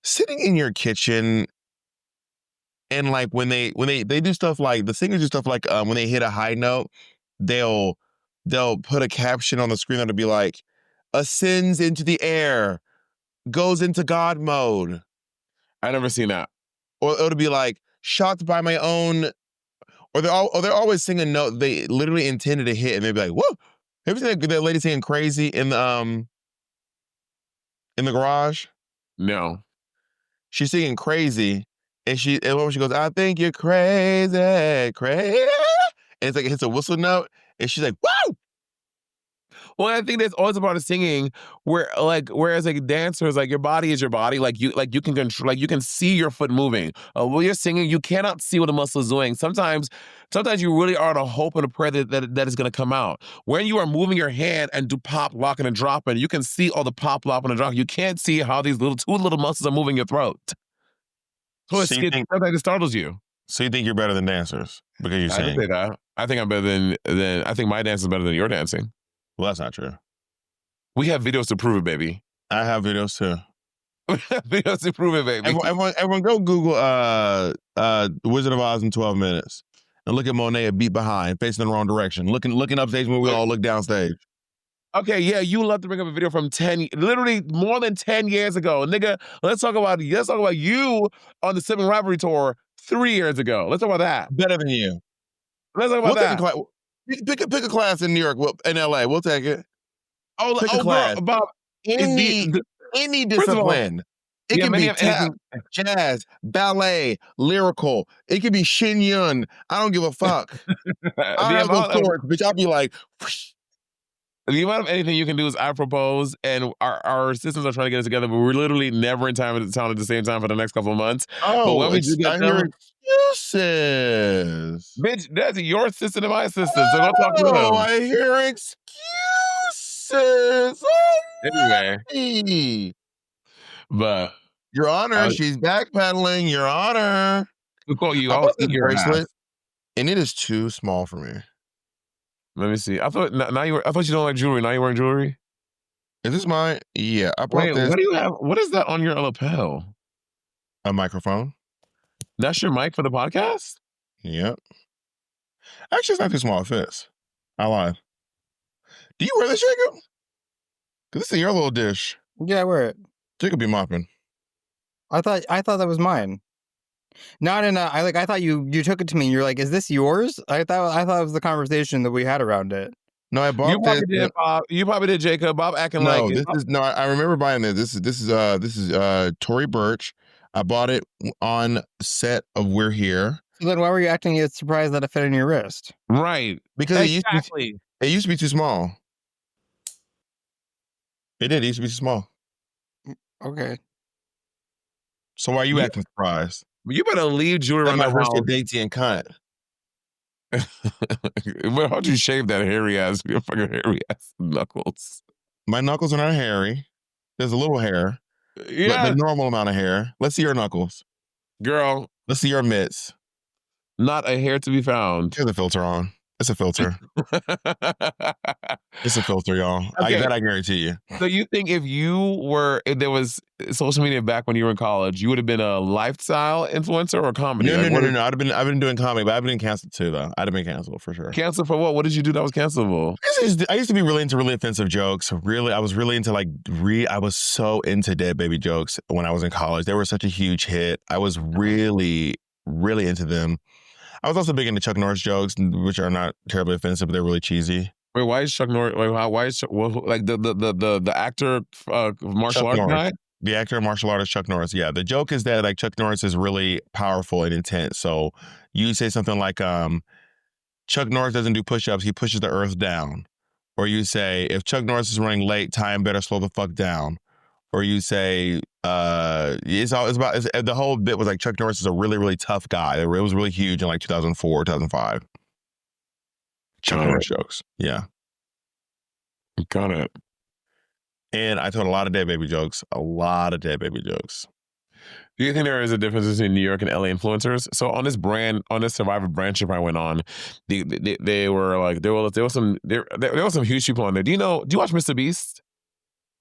sitting in your kitchen and like when they do stuff like the singers do stuff like when they hit a high note, they'll put a caption on the screen that'll be like ascends into the air, goes into God mode. I never seen that. Or it'll be like shocked by my own, or they're always singing a note they literally intended to hit, and they'll be like, "Whoa!" Have you seen that lady singing "Crazy" in the garage? No. She's singing "Crazy," and when she goes, "I think you're crazy," and it's like it hits a whistle note, and she's like, "Whoa!" Well, I think that's always a part of singing whereas like dancers, like your body is your body. Like you can control, like you can see your foot moving. When you're singing, you cannot see what the muscle is doing. Sometimes you really are to hope and a prayer that is going to come out. When you are moving your hand and do pop, locking, and dropping, you can see all the pop, locking, and dropping. You can't see how these two little muscles are moving your throat. So sometimes it startles you. So you think you're better than dancers because you're I singing? can say that. I think I'm better than I think my dance is better than your dancing. Well, that's not true. We have videos to prove it, baby. I have videos too. We have videos to prove it, baby. Everyone go Google Wizard of Oz in 12 minutes. And look at Monet a beat behind, facing the wrong direction. Looking upstage when we all look downstage. Okay, yeah, you love to bring up a video from literally more than 10 years ago. Nigga, let's talk about you on the Sibling Rivalry tour 3 years ago. Let's talk about that. Better than you. Let's talk about that. Pick a class in New York, in LA. We'll take it. Pick a class. Girl, Bob, Any discipline. It can be tap, jazz, ballet, lyrical. It can be Shin Yun. I don't give a fuck. I have those swords, bitch. I'll be like, whoosh. The amount of anything you can do is I propose, and our systems are trying to get us together, but we're literally never in town at the same time for the next couple of months. Oh, but when we do get them, excuses. Bitch, that's your system and my system, so go talk to them. Oh, I hear excuses. Anyway. But Your Honor, she's backpedaling. Your Honor. We'll call you. I I'll bought eat this your bracelet, ass. and it is too small for me. Let me see. I thought you don't like jewelry. Now you're wearing jewelry? Is this mine? Yeah, I bought this. What do you have? What is that on your lapel? A microphone. That's your mic for the podcast? Yep. Actually, it's not too small. It fits. I lied. Do you wear this, Jacob? Because this is your little dish. Yeah, I wear it. Jacob be mopping. I thought that was mine. Not in a. I thought you took it to me and you're like, "Is this yours?" I thought it was the conversation that we had around it. No, I bought You probably this. did, Bob. You probably did, Jacob. Bob acting No, like this is no. I remember buying this. This is Tory Burch. I bought it on set of We're Here. So then, why were you acting surprised that it fit in your wrist? right. Because Exactly. it used to be too small. It did. It used to be too small. Okay. So why are you acting surprised? You better leave jewelry That around my the wrist house. get dainty and cut. Well, how'd you shave that your fucking hairy ass knuckles? My knuckles are not hairy. There's a little hair. Yeah. But the normal amount of hair. Let's see your knuckles. Girl, Let's see your mitts. not a hair to be found. Here's a filter on. It's a filter. It's a filter, y'all. Okay. I guarantee you. So you think if there was social media back when you were in college, you would have been a lifestyle influencer or comedy? No. I've been doing comedy, but I've been canceled too, though. I'd have been canceled for sure. Canceled for what? What did you do that was cancelable? I used to be really into really offensive jokes. I was really into I was so into dead baby jokes when I was in college. They were such a huge hit. I was really, really into them. I was also big into Chuck Norris jokes, which are not terribly offensive, but they're really cheesy. Wait, why is Chuck Norris? Why is the actor martial arts guy? The actor martial artist Chuck Norris. Yeah, the joke is that Chuck Norris is really powerful and intense. So you say something like, Chuck Norris doesn't do push-ups; he pushes the earth down. Or you say, if Chuck Norris is running late, time better slow the fuck down. Or you say, the whole bit was like Chuck Norris is a really, really tough guy. It was really huge in 2004, 2005. Chuck Norris jokes. Yeah. Got it. And I told a lot of dead baby jokes. A lot of dead baby jokes. Do you think there is a difference between New York and LA influencers? So on this Survivor brand trip I went on, there were some huge people on there. Do you watch Mr. Beast?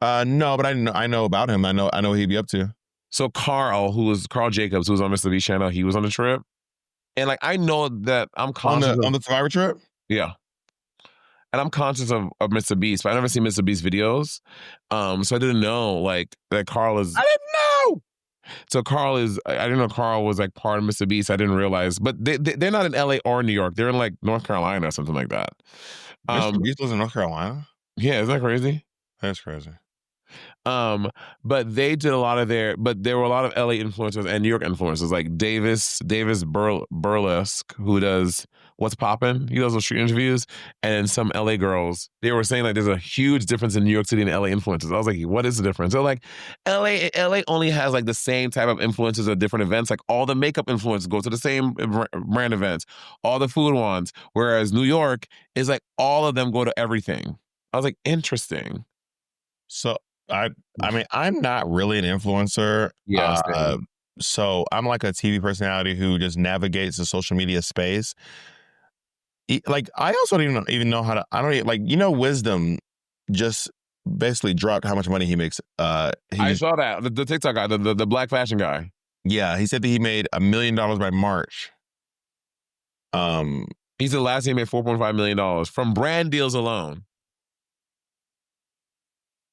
No, but I know about him. I know what he'd be up to. So Carl Jacobs, who was on Mr. Beast channel, he was on the trip. And I know that I'm conscious on the Survivor trip? Yeah. And I'm conscious of Mr. Beast, but I never seen Mr. Beast videos. So I didn't know that Carl is. I didn't know. So I didn't know Carl was part of Mr. Beast. I didn't realize, but they're not in LA or New York. They're in North Carolina or something like that. Mr. Beast lives in North Carolina? Yeah, isn't that crazy? That's crazy. But they did a lot of but there were a lot of LA influencers and New York influencers, like Davis Burlesque, who does What's Poppin'. He does those street interviews, and then some LA girls. They were saying there's a huge difference in New York City and LA influencers. I was like, what is the difference? They're like, LA only has the same type of influencers at different events. All the makeup influencers go to the same brand events, all the food ones. Whereas New York is all of them go to everything. I was like, interesting. So I mean, I'm not really an influencer. Yeah. So I'm like a TV personality who just navigates the social media space. I also don't even know how to. I don't wisdom just basically dropped how much money he makes. I saw that. The TikTok guy, the black fashion guy. Yeah, he said that he made $1 million by March. He said last year he made $4.5 million from brand deals alone.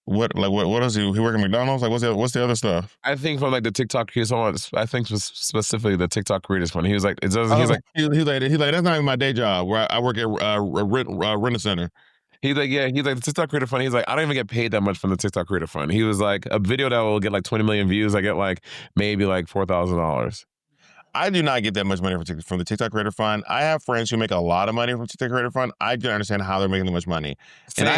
What is he working at McDonald's? Like what's the other stuff? I think from like the TikTok creators, I think specifically the TikTok creators fund. He was like, he's like that's not even my day job where I work at rent a center. He's like the TikTok creator fund. He's like, I don't even get paid that much from the TikTok creator fund. He was like, a video that will get like 20 million views, I get like maybe like $4,000. I do not get that much money from the TikTok Creator Fund. I have friends who make a lot of money from TikTok Creator Fund. I don't understand how they're making that much money. Same. And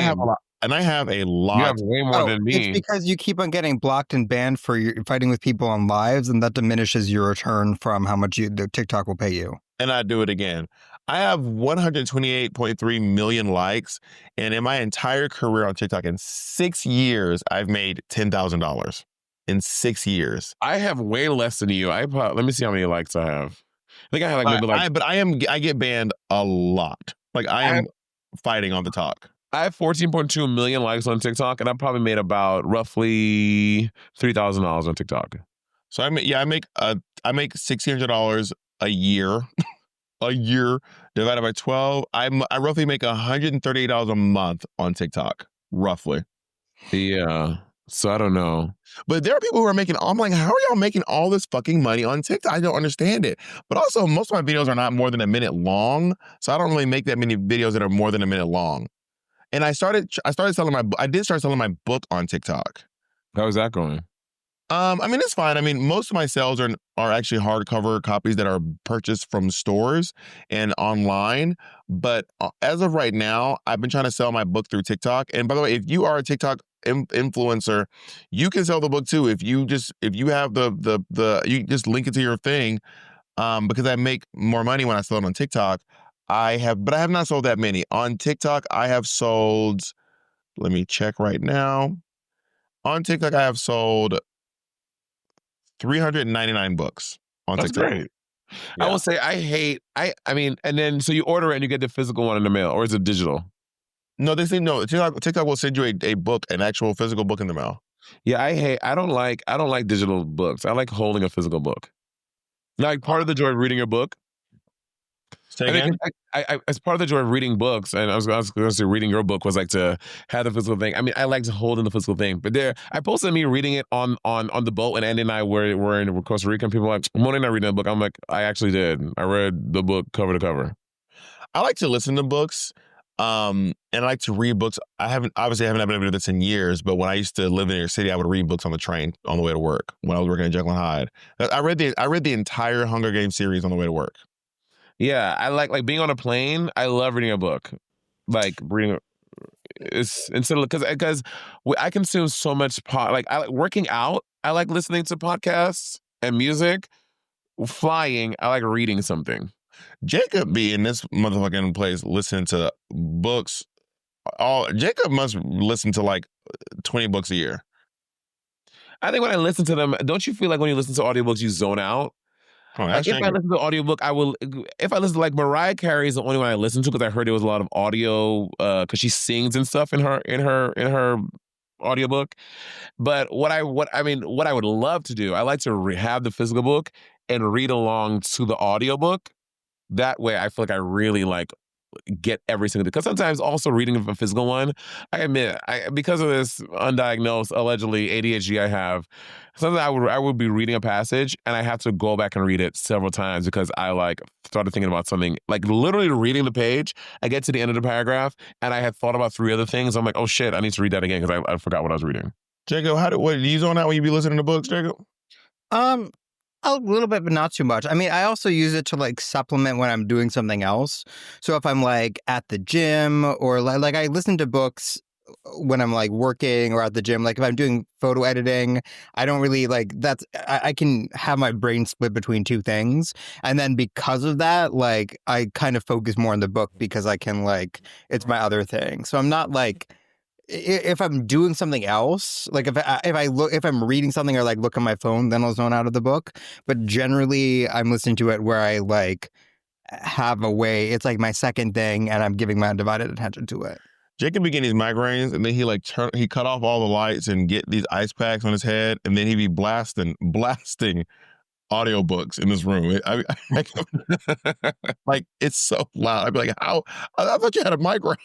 I have a lot. You have way more than me. It's because you keep on getting blocked and banned for your fighting with people on lives, and that diminishes your return from how much the TikTok will pay you. And I do it again. I have 128.3 million likes, and in my entire career on TikTok, in 6 years, I've made $10,000. In 6 years, I have way less than you. Let me see how many likes I have. I think I have like maybe like. I get banned a lot. Like I am fighting on the talk. I have 14.2 million likes on TikTok, and I probably made about roughly $3,000 on TikTok. So I make $1,600 a year. A year divided by 12. I roughly make $138 a month on TikTok, roughly. Yeah. So I don't know. But there are people who are making, I'm like, how are y'all making all this fucking money on TikTok? I don't understand it. But also, most of my videos are not more than a minute long. So I don't really make that many videos that are more than a minute long. And I did start selling my book on TikTok. How's that going? I mean, it's fine. I mean, most of my sales are actually hardcover copies that are purchased from stores and online. But as of right now, I've been trying to sell my book through TikTok. And by the way, if you are a TikTok influencer, you can sell the book too. If you have you just link it to your thing, because I make more money when I sell it on TikTok. But I have not sold that many. On TikTok, I have sold, let me check right now. On TikTok, I have sold 399 books on TikTok. That's great. Yeah. I will say I mean, and then so you order it and you get the physical one in the mail, or is it digital? No, they say no. TikTok will send you a book, an actual physical book in the mail. Yeah, I don't like digital books. I like holding a physical book. Like part of the joy of reading a book. Say again? I as part of the joy of reading books, and I was going to say reading your book was like to have the physical thing. I mean, I like to hold in the physical thing. But I posted me reading it on the boat, and Andy and I were in Costa Rica, and people were like, Monet not reading the book. I'm like, I actually did. I read the book cover to cover. I like to listen to books. And I like to read books. I haven't been able to do this in years, but when I used to live in New York City, I would read books on the train on the way to work when I was working at Jekyll and Hyde. I read the entire Hunger Games series on the way to work. Yeah, I like being on a plane. I love reading a book. Like reading it's instead of because I consume so much I like working out. I like listening to podcasts and music. Flying, I like reading something. Jacob be in this motherfucking place listening to books. Jacob must listen to like 20 books a year. I think when I listen to them, don't you feel like when you listen to audiobooks, you zone out? Oh, like if I listen to an audiobook, if I listen to like Mariah Carey is the only one I listen to because I heard there was a lot of audio because she sings and stuff in her audiobook. But what I would love to do, I like to have the physical book and read along to the audiobook. That way I feel like I really like get every single thing. Because sometimes also reading a physical one, I admit, because of this undiagnosed, allegedly ADHD I have, sometimes I would be reading a passage and I have to go back and read it several times because I like started thinking about something, like literally reading the page, I get to the end of the paragraph and I had thought about 3 other things. I'm like, oh shit, I need to read that again because I forgot what I was reading. Jacob, what do you zone out when you be listening to books, Jacob? A little bit, but not too much. I mean, I also use it to like supplement when I'm doing something else. So if I'm like at the gym or like I listen to books when I'm like working or at the gym, like if I'm doing photo editing, I don't really like I can have my brain split between 2 things. And then because of that, like I kind of focus more on the book because I can like, it's my other thing. So I'm not like, if I'm doing something else, like if I'm reading something or like look at my phone, then I'll zone out of the book. But generally, I'm listening to it where I like have a way. It's like my second thing, and I'm giving my undivided attention to it. Jacob be getting these migraines, and then he cut off all the lights and get these ice packs on his head, and then he be blasting audiobooks in this room. Like it's so loud. I'd be like, how? I thought you had a migraine.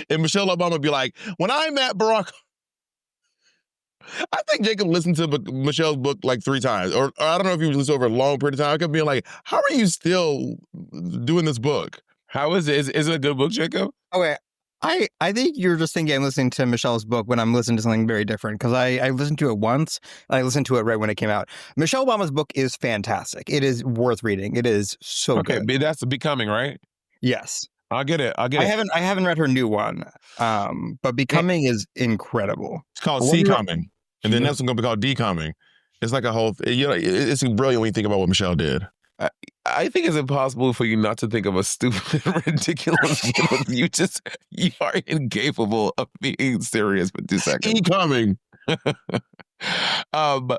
And Michelle Obama would be like, when I met Barack. I think Jacob listened to Michelle's book like 3 times, or I don't know if he was listening over a long period of time. I kept being like, how are you still doing this book? How is it? Is it a good book, Jacob? Okay. I think you're just thinking I'm listening to Michelle's book when I'm listening to something very different, because I listened to it once. I listened to it right when it came out. Michelle Obama's book is fantastic. It is worth reading. It is so good. Okay, that's Becoming, right? Yes. I'll get it. I haven't read her new one, but Becoming is incredible. It's called C Coming, and then that's going to be called D Coming. It's like a whole, it's brilliant when you think about what Michelle did. I think it's impossible for you not to think of a stupid, ridiculous book. You are incapable of being serious for 2 seconds. C Coming. A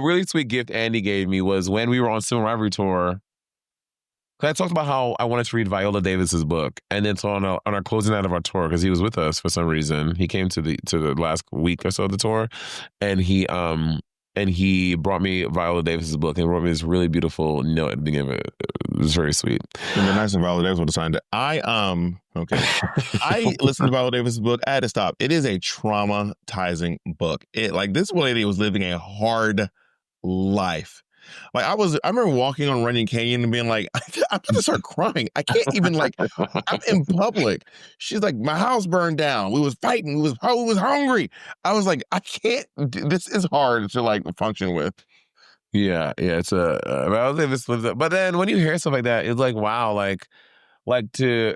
really sweet gift Andy gave me was when we were on Sibling Rivalry tour. I talked about how I wanted to read Viola Davis's book, and then so on our closing night of our tour, because he was with us for some reason, he came to the last week or so of the tour, and he brought me Viola Davis's book and wrote me this really beautiful note at the beginning of it. It was very sweet. And the nice and Viola Davis would have signed it. Okay. I listened to Viola Davis's book. I had to stop. It is a traumatizing book. This lady was living a hard life. Like I remember walking on Runyon Canyon and being like, I'm about to start crying. I can't even I'm in public. She's like, my house burned down. We was fighting. We was hungry. I was like, I can't. This is hard to function with. Yeah. It's but then when you hear stuff like that, it's like, wow, cause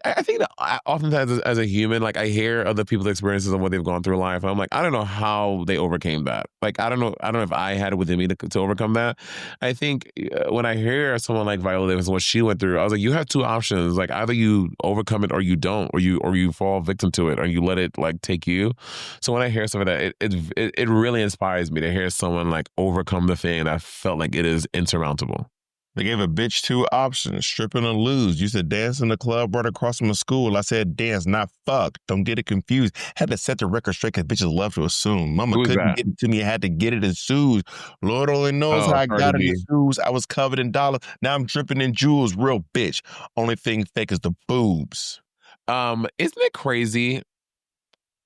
I think that oftentimes as a human, I hear other people's experiences and what they've gone through in life. And I'm like, I don't know how they overcame that. I don't know if I had it within me to overcome that. I think when I hear someone like Viola Davis and what she went through, I was like, you have 2 options. Either you overcome it or you don't, or you fall victim to it, or you let it take you. So when I hear something like that, it really inspires me to hear someone overcome the thing that felt like it is insurmountable. They gave a bitch 2 options, stripping or lose. You said dance in the club right across from the school. I said dance, not fuck. Don't get it confused. Had to set the record straight because bitches love to assume. Mama couldn't get it to me. I had to get it in shoes. Lord only knows how I got it in shoes. I was covered in dollars. Now I'm dripping in jewels. Real bitch. Only thing fake is the boobs. Isn't it crazy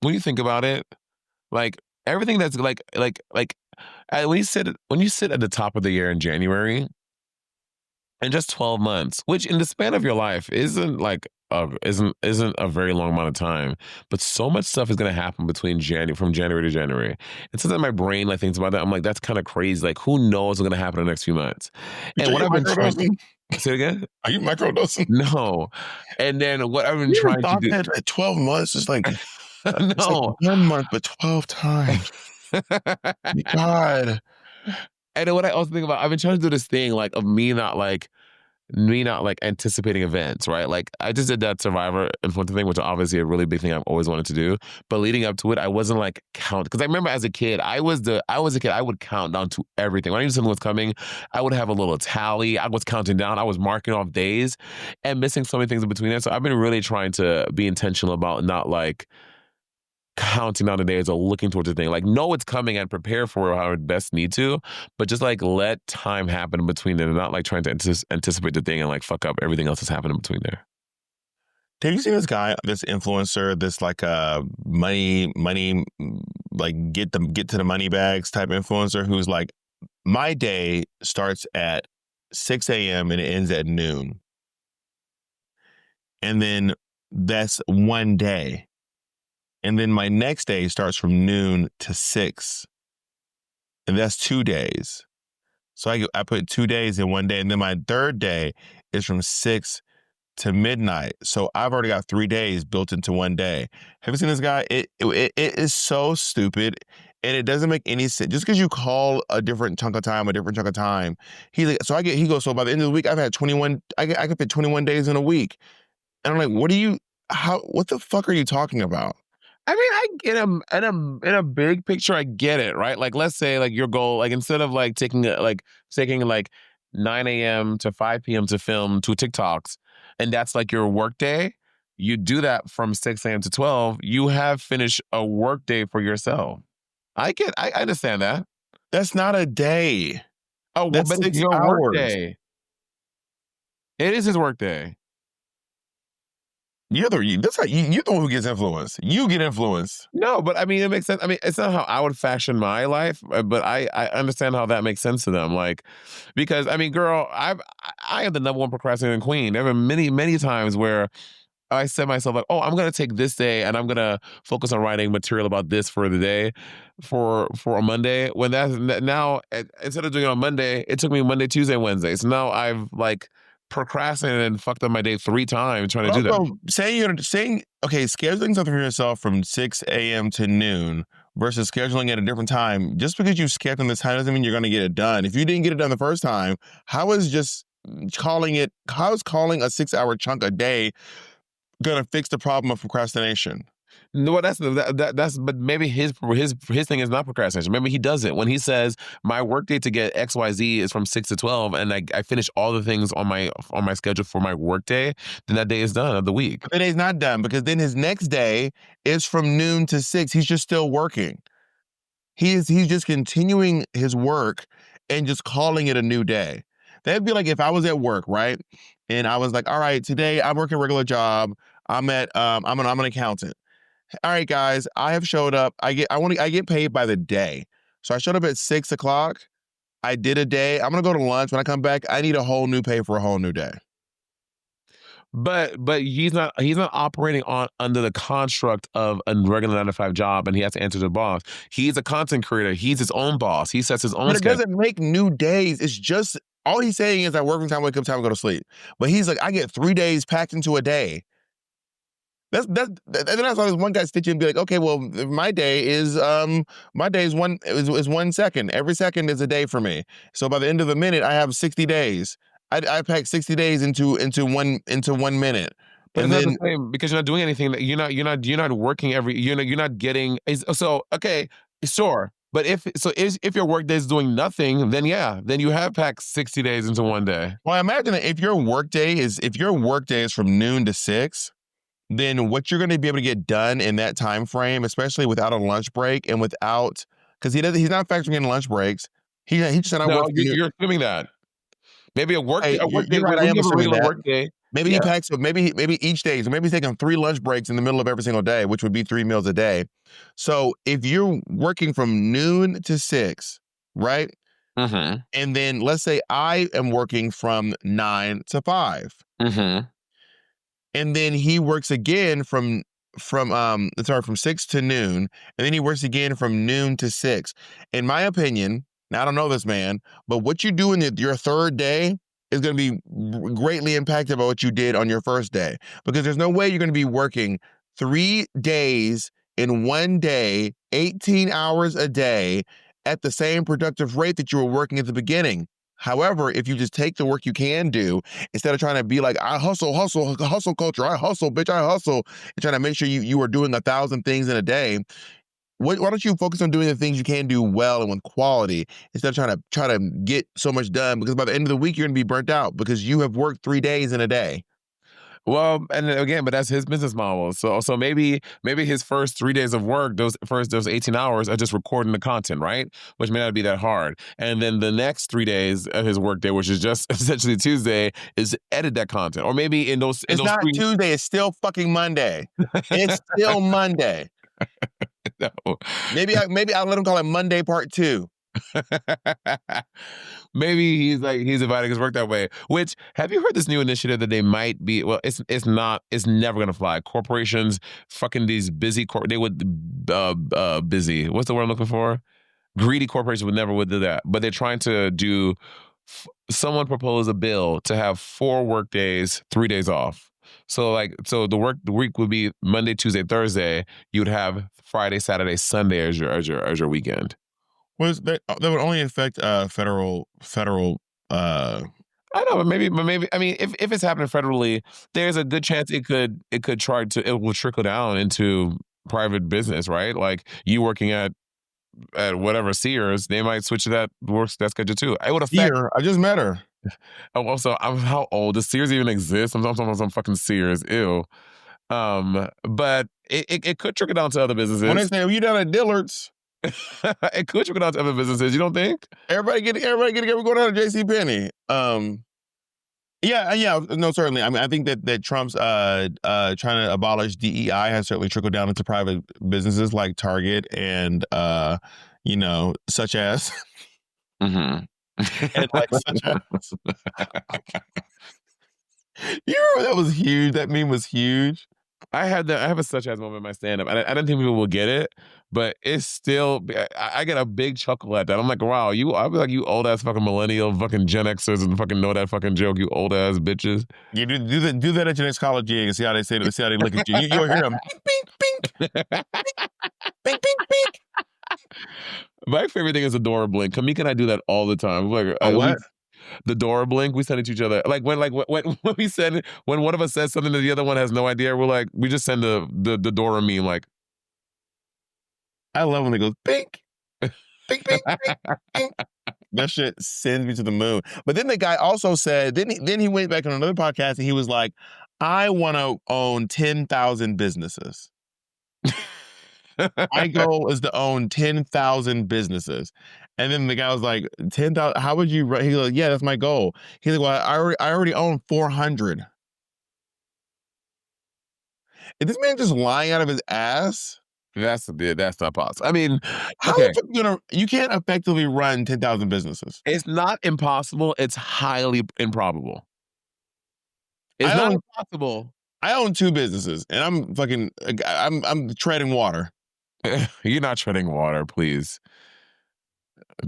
when you think about it? Everything that's when you sit at the top of the year in January, in just 12 months, which in the span of your life isn't a very long amount of time, but so much stuff is going to happen from January to January. And sometimes my brain thinks about that. I'm like, that's kind of crazy. Who knows what's going to happen in the next few months? And what I've been trying to say it again? Are you microdosing? No. And then what I've been trying to do at 12 months is no. It's 1 month, but 12 times. God. And then what I also think about, I've been trying to do this thing of me not anticipating events, right? I just did that Survivor Influencer thing, which is obviously a really big thing I've always wanted to do. But leading up to it, I wasn't count, because I remember as a kid, I was a kid, I would count down to everything. When I knew something was coming, I would have a little tally. I was counting down. I was marking off days and missing so many things in between there. So I've been really trying to be intentional about not counting down the days or looking towards the thing. Know it's coming and prepare for it how it best need to, but just let time happen in between them and not trying to anticipate the thing and fuck up everything else that's happening in between there. Have you seen this guy, this influencer, this money, get to the money bags type influencer who's my day starts at 6 a.m. and it ends at noon. And then that's one day. And then my next day starts from noon to 6. And that's 2 days. So I put 2 days in one day. And then my third day is from 6 to midnight. So I've already got 3 days built into one day. Have you seen this guy? It is so stupid. And it doesn't make any sense. Just because you call a different chunk of time, he goes, so by the end of the week, I've had 21, I can fit 21 days in a week. And I'm like, what the fuck are you talking about? I mean, I get him in a big picture. I get it, right? Let's say your goal, instead of taking 9 a.m. to 5 p.m. to film 2 TikToks, and that's your work day. you do that from 6 a.m. to 12, you have finished a work day for yourself. I understand that. That's not a day. Oh, That's but it's 6 your work hours. day. It is his work day. You're the one who gets influenced. You get influenced. No, but I mean, it makes sense. I mean, it's not how I would fashion my life, but I understand how that makes sense to them. Like, because I mean, girl, I am the number one procrastinating queen. There have been many times where I said myself like, oh, I'm gonna take this day and I'm gonna focus on writing material about this for the day, for a Monday. When that's now instead of doing it on Monday, it took me Monday, Tuesday, Wednesday. So now I've like procrastinated and fucked up my day 3 times trying to do that. Also, scheduling something for yourself from 6 a.m. to noon versus scheduling at a different time. Just because you schedule this time doesn't mean you're going to get it done. If you didn't get it done the first time, how is calling a 6-hour chunk a day going to fix the problem of procrastination? No, that's but maybe his thing is not procrastination. Maybe he does it when he says my work day to get XYZ is from 6 to 12 and I finish all the things on my schedule for my work day, then that day is done of the week. The day's not done because then his next day is from noon to 6. He's just still working. He's just continuing his work and just calling it a new day. That'd be like if I was at work, right? And I was like, all right, today I'm working a regular job. I'm an accountant. All right, guys, I have showed up. I get paid by the day. So I showed up at 6 o'clock. I did a day. I'm gonna go to lunch. When I come back, I need a whole new pay for a whole new day. But he's not operating under the construct of a regular 9 to 5 job, and he has to answer to the boss. He's a content creator. He's his own boss. He sets his own. But it schedule. doesn't make new days. It's just all he's saying is I work from time, wake up time, go to sleep. But he's like, I get 3 days packed into a day. And then I saw this one guy stitch in and be like, okay, well, my day is 1 second. Every second is a day for me. So by the end of the minute, I have 60 days. I pack 60 days into 1 minute. But And it's then not the same because you're not doing anything. You're not working you're not getting. So okay, sure. But if your work day is doing nothing, then you have packed 60 days into one day. well, imagine that if your work day is from noon to 6, then what you're going to be able to get done in that time frame, especially without a lunch break and because he's not factoring in lunch breaks. He just said I work. You're assuming that. Maybe a work day. You're right. I am assuming that. Work day. Maybe he packs. Maybe each day. So maybe he's taking 3 lunch breaks in the middle of every single day, which would be 3 meals a day. So if you're working from noon to 6, right? Mm-hmm. And then let's say I am working from 9 to 5. Mm-hmm. And then he works again from 6 to noon, and then he works again from noon to 6. In my opinion, now I don't know this man, but what you do in your third day is going to be greatly impacted by what you did on your first day, because there's no way you're going to be working 3 days in one day, 18 hours a day at the same productive rate that you were working at the beginning. However, if you just take the work you can do, instead of trying to be like, I hustle culture, I hustle, bitch, I hustle, and trying to make sure you are doing 1,000 things in a day, why don't you focus on doing the things you can do well and with quality, instead of trying to get so much done, because by the end of the week, you're going to be burnt out because you have worked 3 days in a day. Well, and again, but that's his business model. So maybe his first 3 days of work, those 18 hours are just recording the content, right? Which may not be that hard. And then the next 3 days of his work day, which is just essentially Tuesday, is to edit that content. Or maybe in those It's not Tuesday, it's still fucking Monday. It's still Monday. No. Maybe I'll let him call it Monday Part 2. Maybe he's dividing his work that way. Which, have you heard this new initiative that they might be? Well, it's never gonna fly. Corporations, fucking these busy they would busy. What's the word I'm looking for? Greedy corporations would do that. But they're trying to do. Someone proposed a bill to have 4 work days, 3 days off. So the week would be Monday, Tuesday, Thursday. You would have Friday, Saturday, Sunday as your weekend. That would only affect federal. I know, but maybe. I mean, if it's happening federally, there's a good chance it will trickle down into private business, right? Like you working at whatever Sears, they might switch to that schedule too. It would affect. Here, I just met her. Also, how old does Sears even exist? I'm talking about some fucking Sears. Ew. But it could trickle down to other When they businesses. say, "You down at Dillard's?" It could trickle down to other businesses. You don't think? Everybody get we're going down to JCPenney. Yeah, no, certainly. I mean, I think that Trump's trying to abolish DEI has certainly trickled down into private businesses like Target and such as Mm-hmm. and like such as. You remember that was huge? That meme was huge. I have a such as moment in my stand up. I don't think people will get it, but it's still. I get a big chuckle at that. I'm like, wow, I'll be like, you old ass fucking millennial, fucking Gen Xers, and fucking know that fucking joke, you old ass bitches. You do that at your next college gig and see how they say it. See how they look at you. You'll hear them. Bink, bink, bink, bink, bink, bink. My favorite thing is the Dora blink. Kamika and I do that all the time. Like, What? The Dora blink, we send it to each other. Like when we send when one of us says something that the other one has no idea, we just send the Dora meme like. I love when it goes bink, bink, bink, bink, bink. That shit sends me to the moon. But then the guy also said, then he went back on another podcast and he was like, I want to own 10,000 businesses. My goal is to own 10,000 businesses. And then the guy was like, 10,000, how would you, he's like, yeah, that's my goal. He's like, well, I already own 400. Is this man just lying out of his ass? That's not possible. I mean, How okay. You can't effectively run 10,000 businesses. It's not impossible. It's highly improbable. It's not impossible. I own 2 businesses and I'm treading water. You're not treading water, please.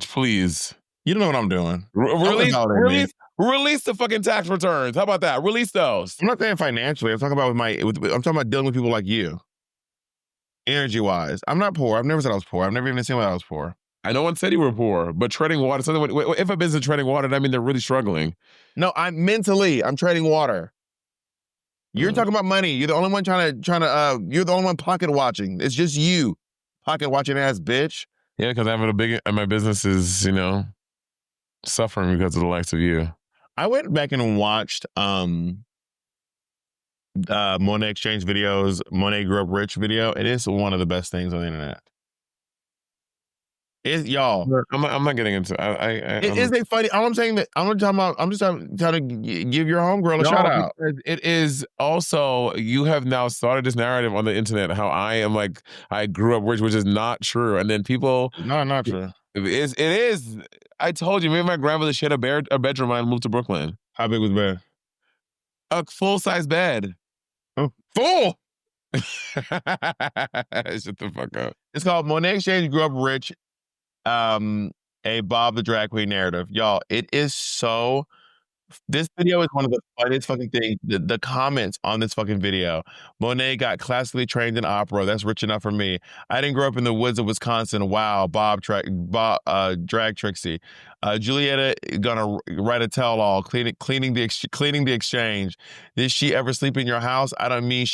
Please. You don't know what I'm doing. Release the fucking tax returns. How about that? Release those. I'm not saying financially. I'm talking about I'm talking about dealing with people like you. Energy wise. I'm not poor. I've never said I was poor. I've never even seen what I was poor. I no one said you were poor, but treading water. If a business is treading water, that means they're really struggling. No, I'm treading water. You're talking about money. You're the only one trying to you're the only one pocket watching. It's just you. Pocket watching ass bitch. Yeah, because my business is, suffering because of the likes of you. I went back and watched Monet exchange videos, Monet grew up rich video. It is one of the best things on the internet. Y'all. I'm not getting into it. Is a funny. All I'm saying that I'm just trying to give your homegirl a shout out. It is also, you have now started this narrative on the internet how I am like I grew up rich, which is not true. And then people, no, not true. It is. I told you, me and my grandmother shared a bedroom when I moved to Brooklyn. How big was the bed? A full-size bed. Oh, full. Shut the fuck up. It's called Monet Exchange Grew Up Rich. A Bob the Drag Queen narrative. Y'all, it is so. This video is one of the funniest fucking things. The comments on this fucking video. Monet got classically trained in opera. That's rich enough for me. I didn't grow up in the woods of Wisconsin. Wow, drag Trixie. Julietta gonna write a tell-all cleaning the exchange. Did she ever sleep in your house? I don't mean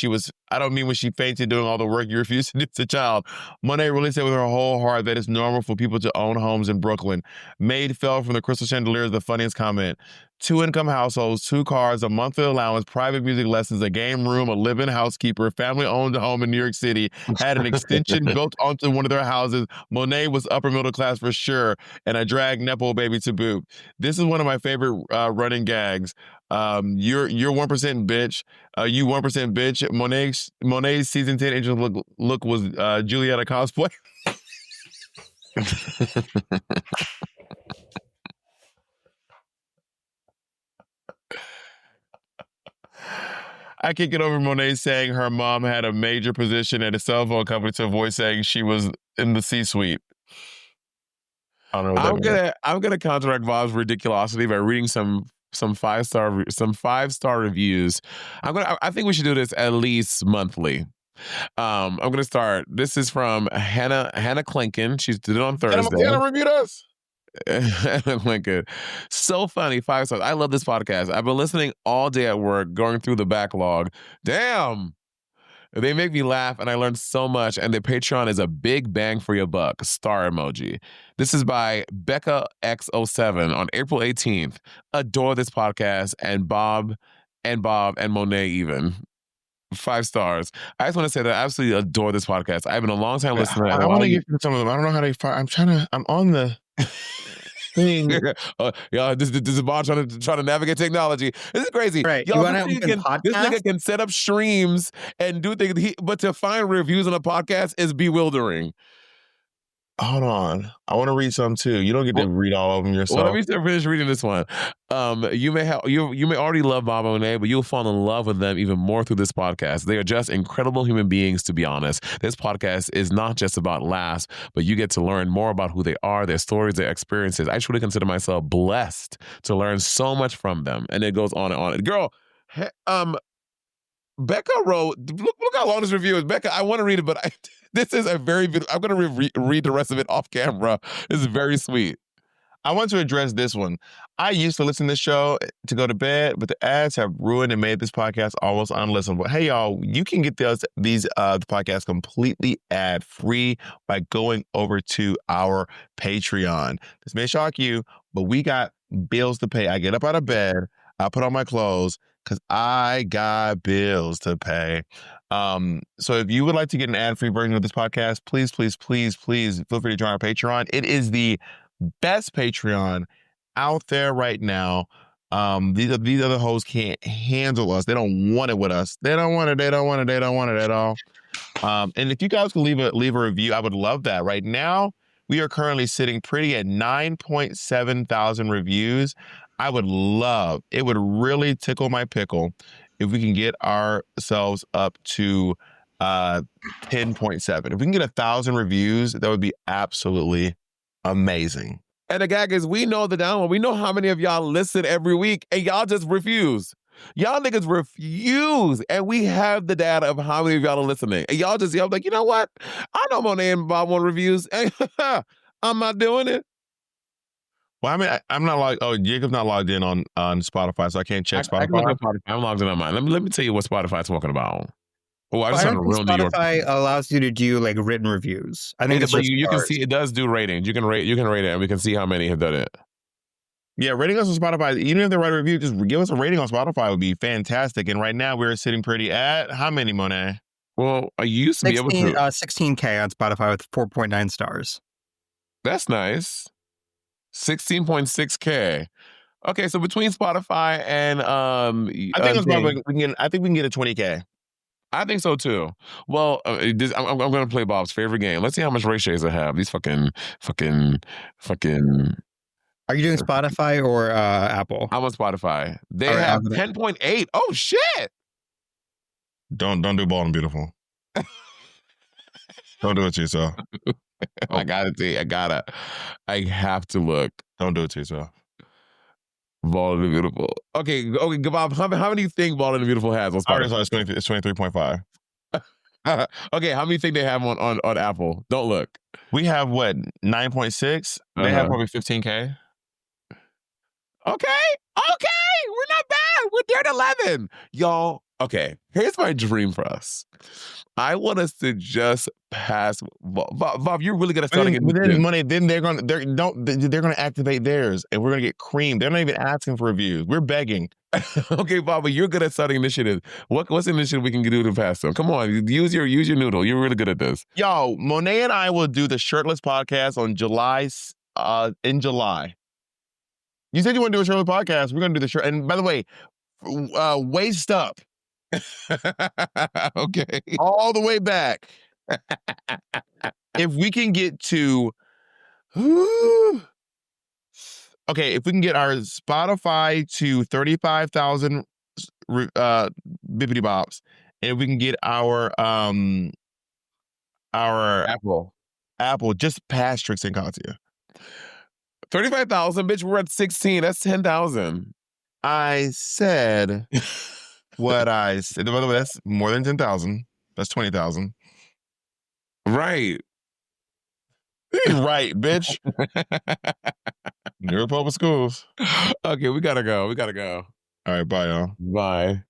when she fainted doing all the work you refused to do as a child. Monet really said with her whole heart that it's normal for people to own homes in Brooklyn. Maid fell from the crystal chandelier is the funniest comment. 2-income households, 2 cars, a monthly allowance, private music lessons, a game room, a live-in housekeeper, family-owned home in New York City, had an extension built onto one of their houses. Monet was upper middle class for sure, and a drag Nepo baby to boot. This is one of my favorite running gags. You're 1% bitch. You 1% bitch. Monet's season 10 intro look was Julietta cosplay. I can't get over Monet saying her mom had a major position at a cell phone company to avoid saying she was in the C-suite. I don't know what I'm gonna counteract Bob's ridiculosity by reading some 5-star reviews. I think we should do this at least monthly. I'm gonna start. This is from Hannah Clinkin. She did it on Thursday. Hannah reviewed us. Lincoln. So funny, 5 stars. I love this podcast. I've been listening all day at work, going through the backlog. Damn. They make me laugh and I learn so much, and their Patreon is a big bang for your buck. Star emoji. This is by Becca X07 on April 18th. Adore this podcast and Bob and Monet even. 5 stars. I just want to say that I absolutely adore this podcast. I've been a long time listener. I want to get to some of them. I don't know how they find. I'm on the thing. Y'all, this is Bob trying to navigate technology. This is crazy. Right. Y'all, You want to this open podcast? nigga can set up streams and do things, but to find reviews on a podcast is bewildering. Hold on. I want to read some too. You don't get to read all of them yourself. Well, let me finish reading this one. You may already love Bob and Monet, but you'll fall in love with them even more through this podcast. They are just incredible human beings, to be honest. This podcast is not just about laughs, but you get to learn more about who they are, their stories, their experiences. I truly consider myself blessed to learn so much from them. And it goes on and on. Girl, Becca wrote, look how long this review is. Becca, I want to read it, but this is a very beautiful, I'm going to read the rest of it off camera. This is very sweet. I want to address this one. I used to listen to this show to go to bed, but the ads have ruined and made this podcast almost unlistenable. Hey, y'all, you can get these podcasts completely ad-free by going over to our Patreon. This may shock you, but we got bills to pay. I get up out of bed, I put on my clothes, because I got bills to pay. So if you would like to get an ad-free version of this podcast, please, please, please, please feel free to join our Patreon. It is the best Patreon out there right now. These other hosts can't handle us. They don't want it with us. They don't want it at all. And if you guys can leave a review, I would love that. Right now, we are currently sitting pretty at 9.7 thousand reviews. I would love, it would really tickle my pickle if we can get ourselves up to 10.7. If we can get 1,000 reviews, that would be absolutely amazing. And the gag is, we know the download. We know how many of y'all listen every week, and y'all just refuse. Y'all niggas refuse. And we have the data of how many of y'all are listening. And y'all like, you know what? I know Monet and Bob want reviews. I'm not doing it. Well, I mean, I'm not logged. Oh, Jacob's not logged in on Spotify, so I can't check Spotify. I'm logged in on mine. Let me tell you what Spotify's talking about. Oh, I Well, just I on don't a think real New York. Spotify allows you to do like written reviews. I think it's But just you can stars. see it does do ratings. You can rate it, and we can see how many have done it. Yeah, rating us on Spotify. Even if they write a review, just give us a rating on Spotify would be fantastic. And right now we're sitting pretty at how many, Monet? Well, I used to be able to. 16K on Spotify with 4.9 stars. That's nice. 16.6K. Okay, so between Spotify and I think on Spotify we can get a 20K. I think so too. Well, I'm going to play Bob's favorite game. Let's see how much race shades I have. These fucking. Are you doing Spotify or Apple? I'm on Spotify. They All right, have 10.8. Oh shit! Don't do Bald and Beautiful. Don't do it to yourself. I gotta see. I have to look. Don't do it to yourself. Bald and Beautiful. Okay, Bob. How many do you think Bald and Beautiful has on Spotify? It's 23.5. Okay, how many think they have on Apple? Don't look. We have what, 9.6? They have probably 15K. Okay, we're not bad. We're there at 11, y'all. Okay, here's my dream for us. I want us to just pass. Bob, you're really gonna start getting money. Then they're gonna activate theirs, and we're gonna get creamed. They're not even asking for reviews. We're begging. Okay, Bob, but you're good at starting initiatives. What's an initiative we can do to pass them? Come on, use your noodle. You're really good at this. Yo, Monet and I will do the Shirtless podcast on in July. You said you want to do a shirtless podcast. We're gonna do the shirt. And by the way, waist up. Okay. All the way back. If we can get to okay, if we can get our Spotify to 35,000 bippity bops, and if we can get our Apple just past Trix and Katya. 35,000, bitch, we're at 16. That's 10,000. I said what I said. By the way, that's more than 10,000. That's 20,000. Right. Right, bitch. Near public schools. Okay, we gotta go. All right, bye, y'all. Bye.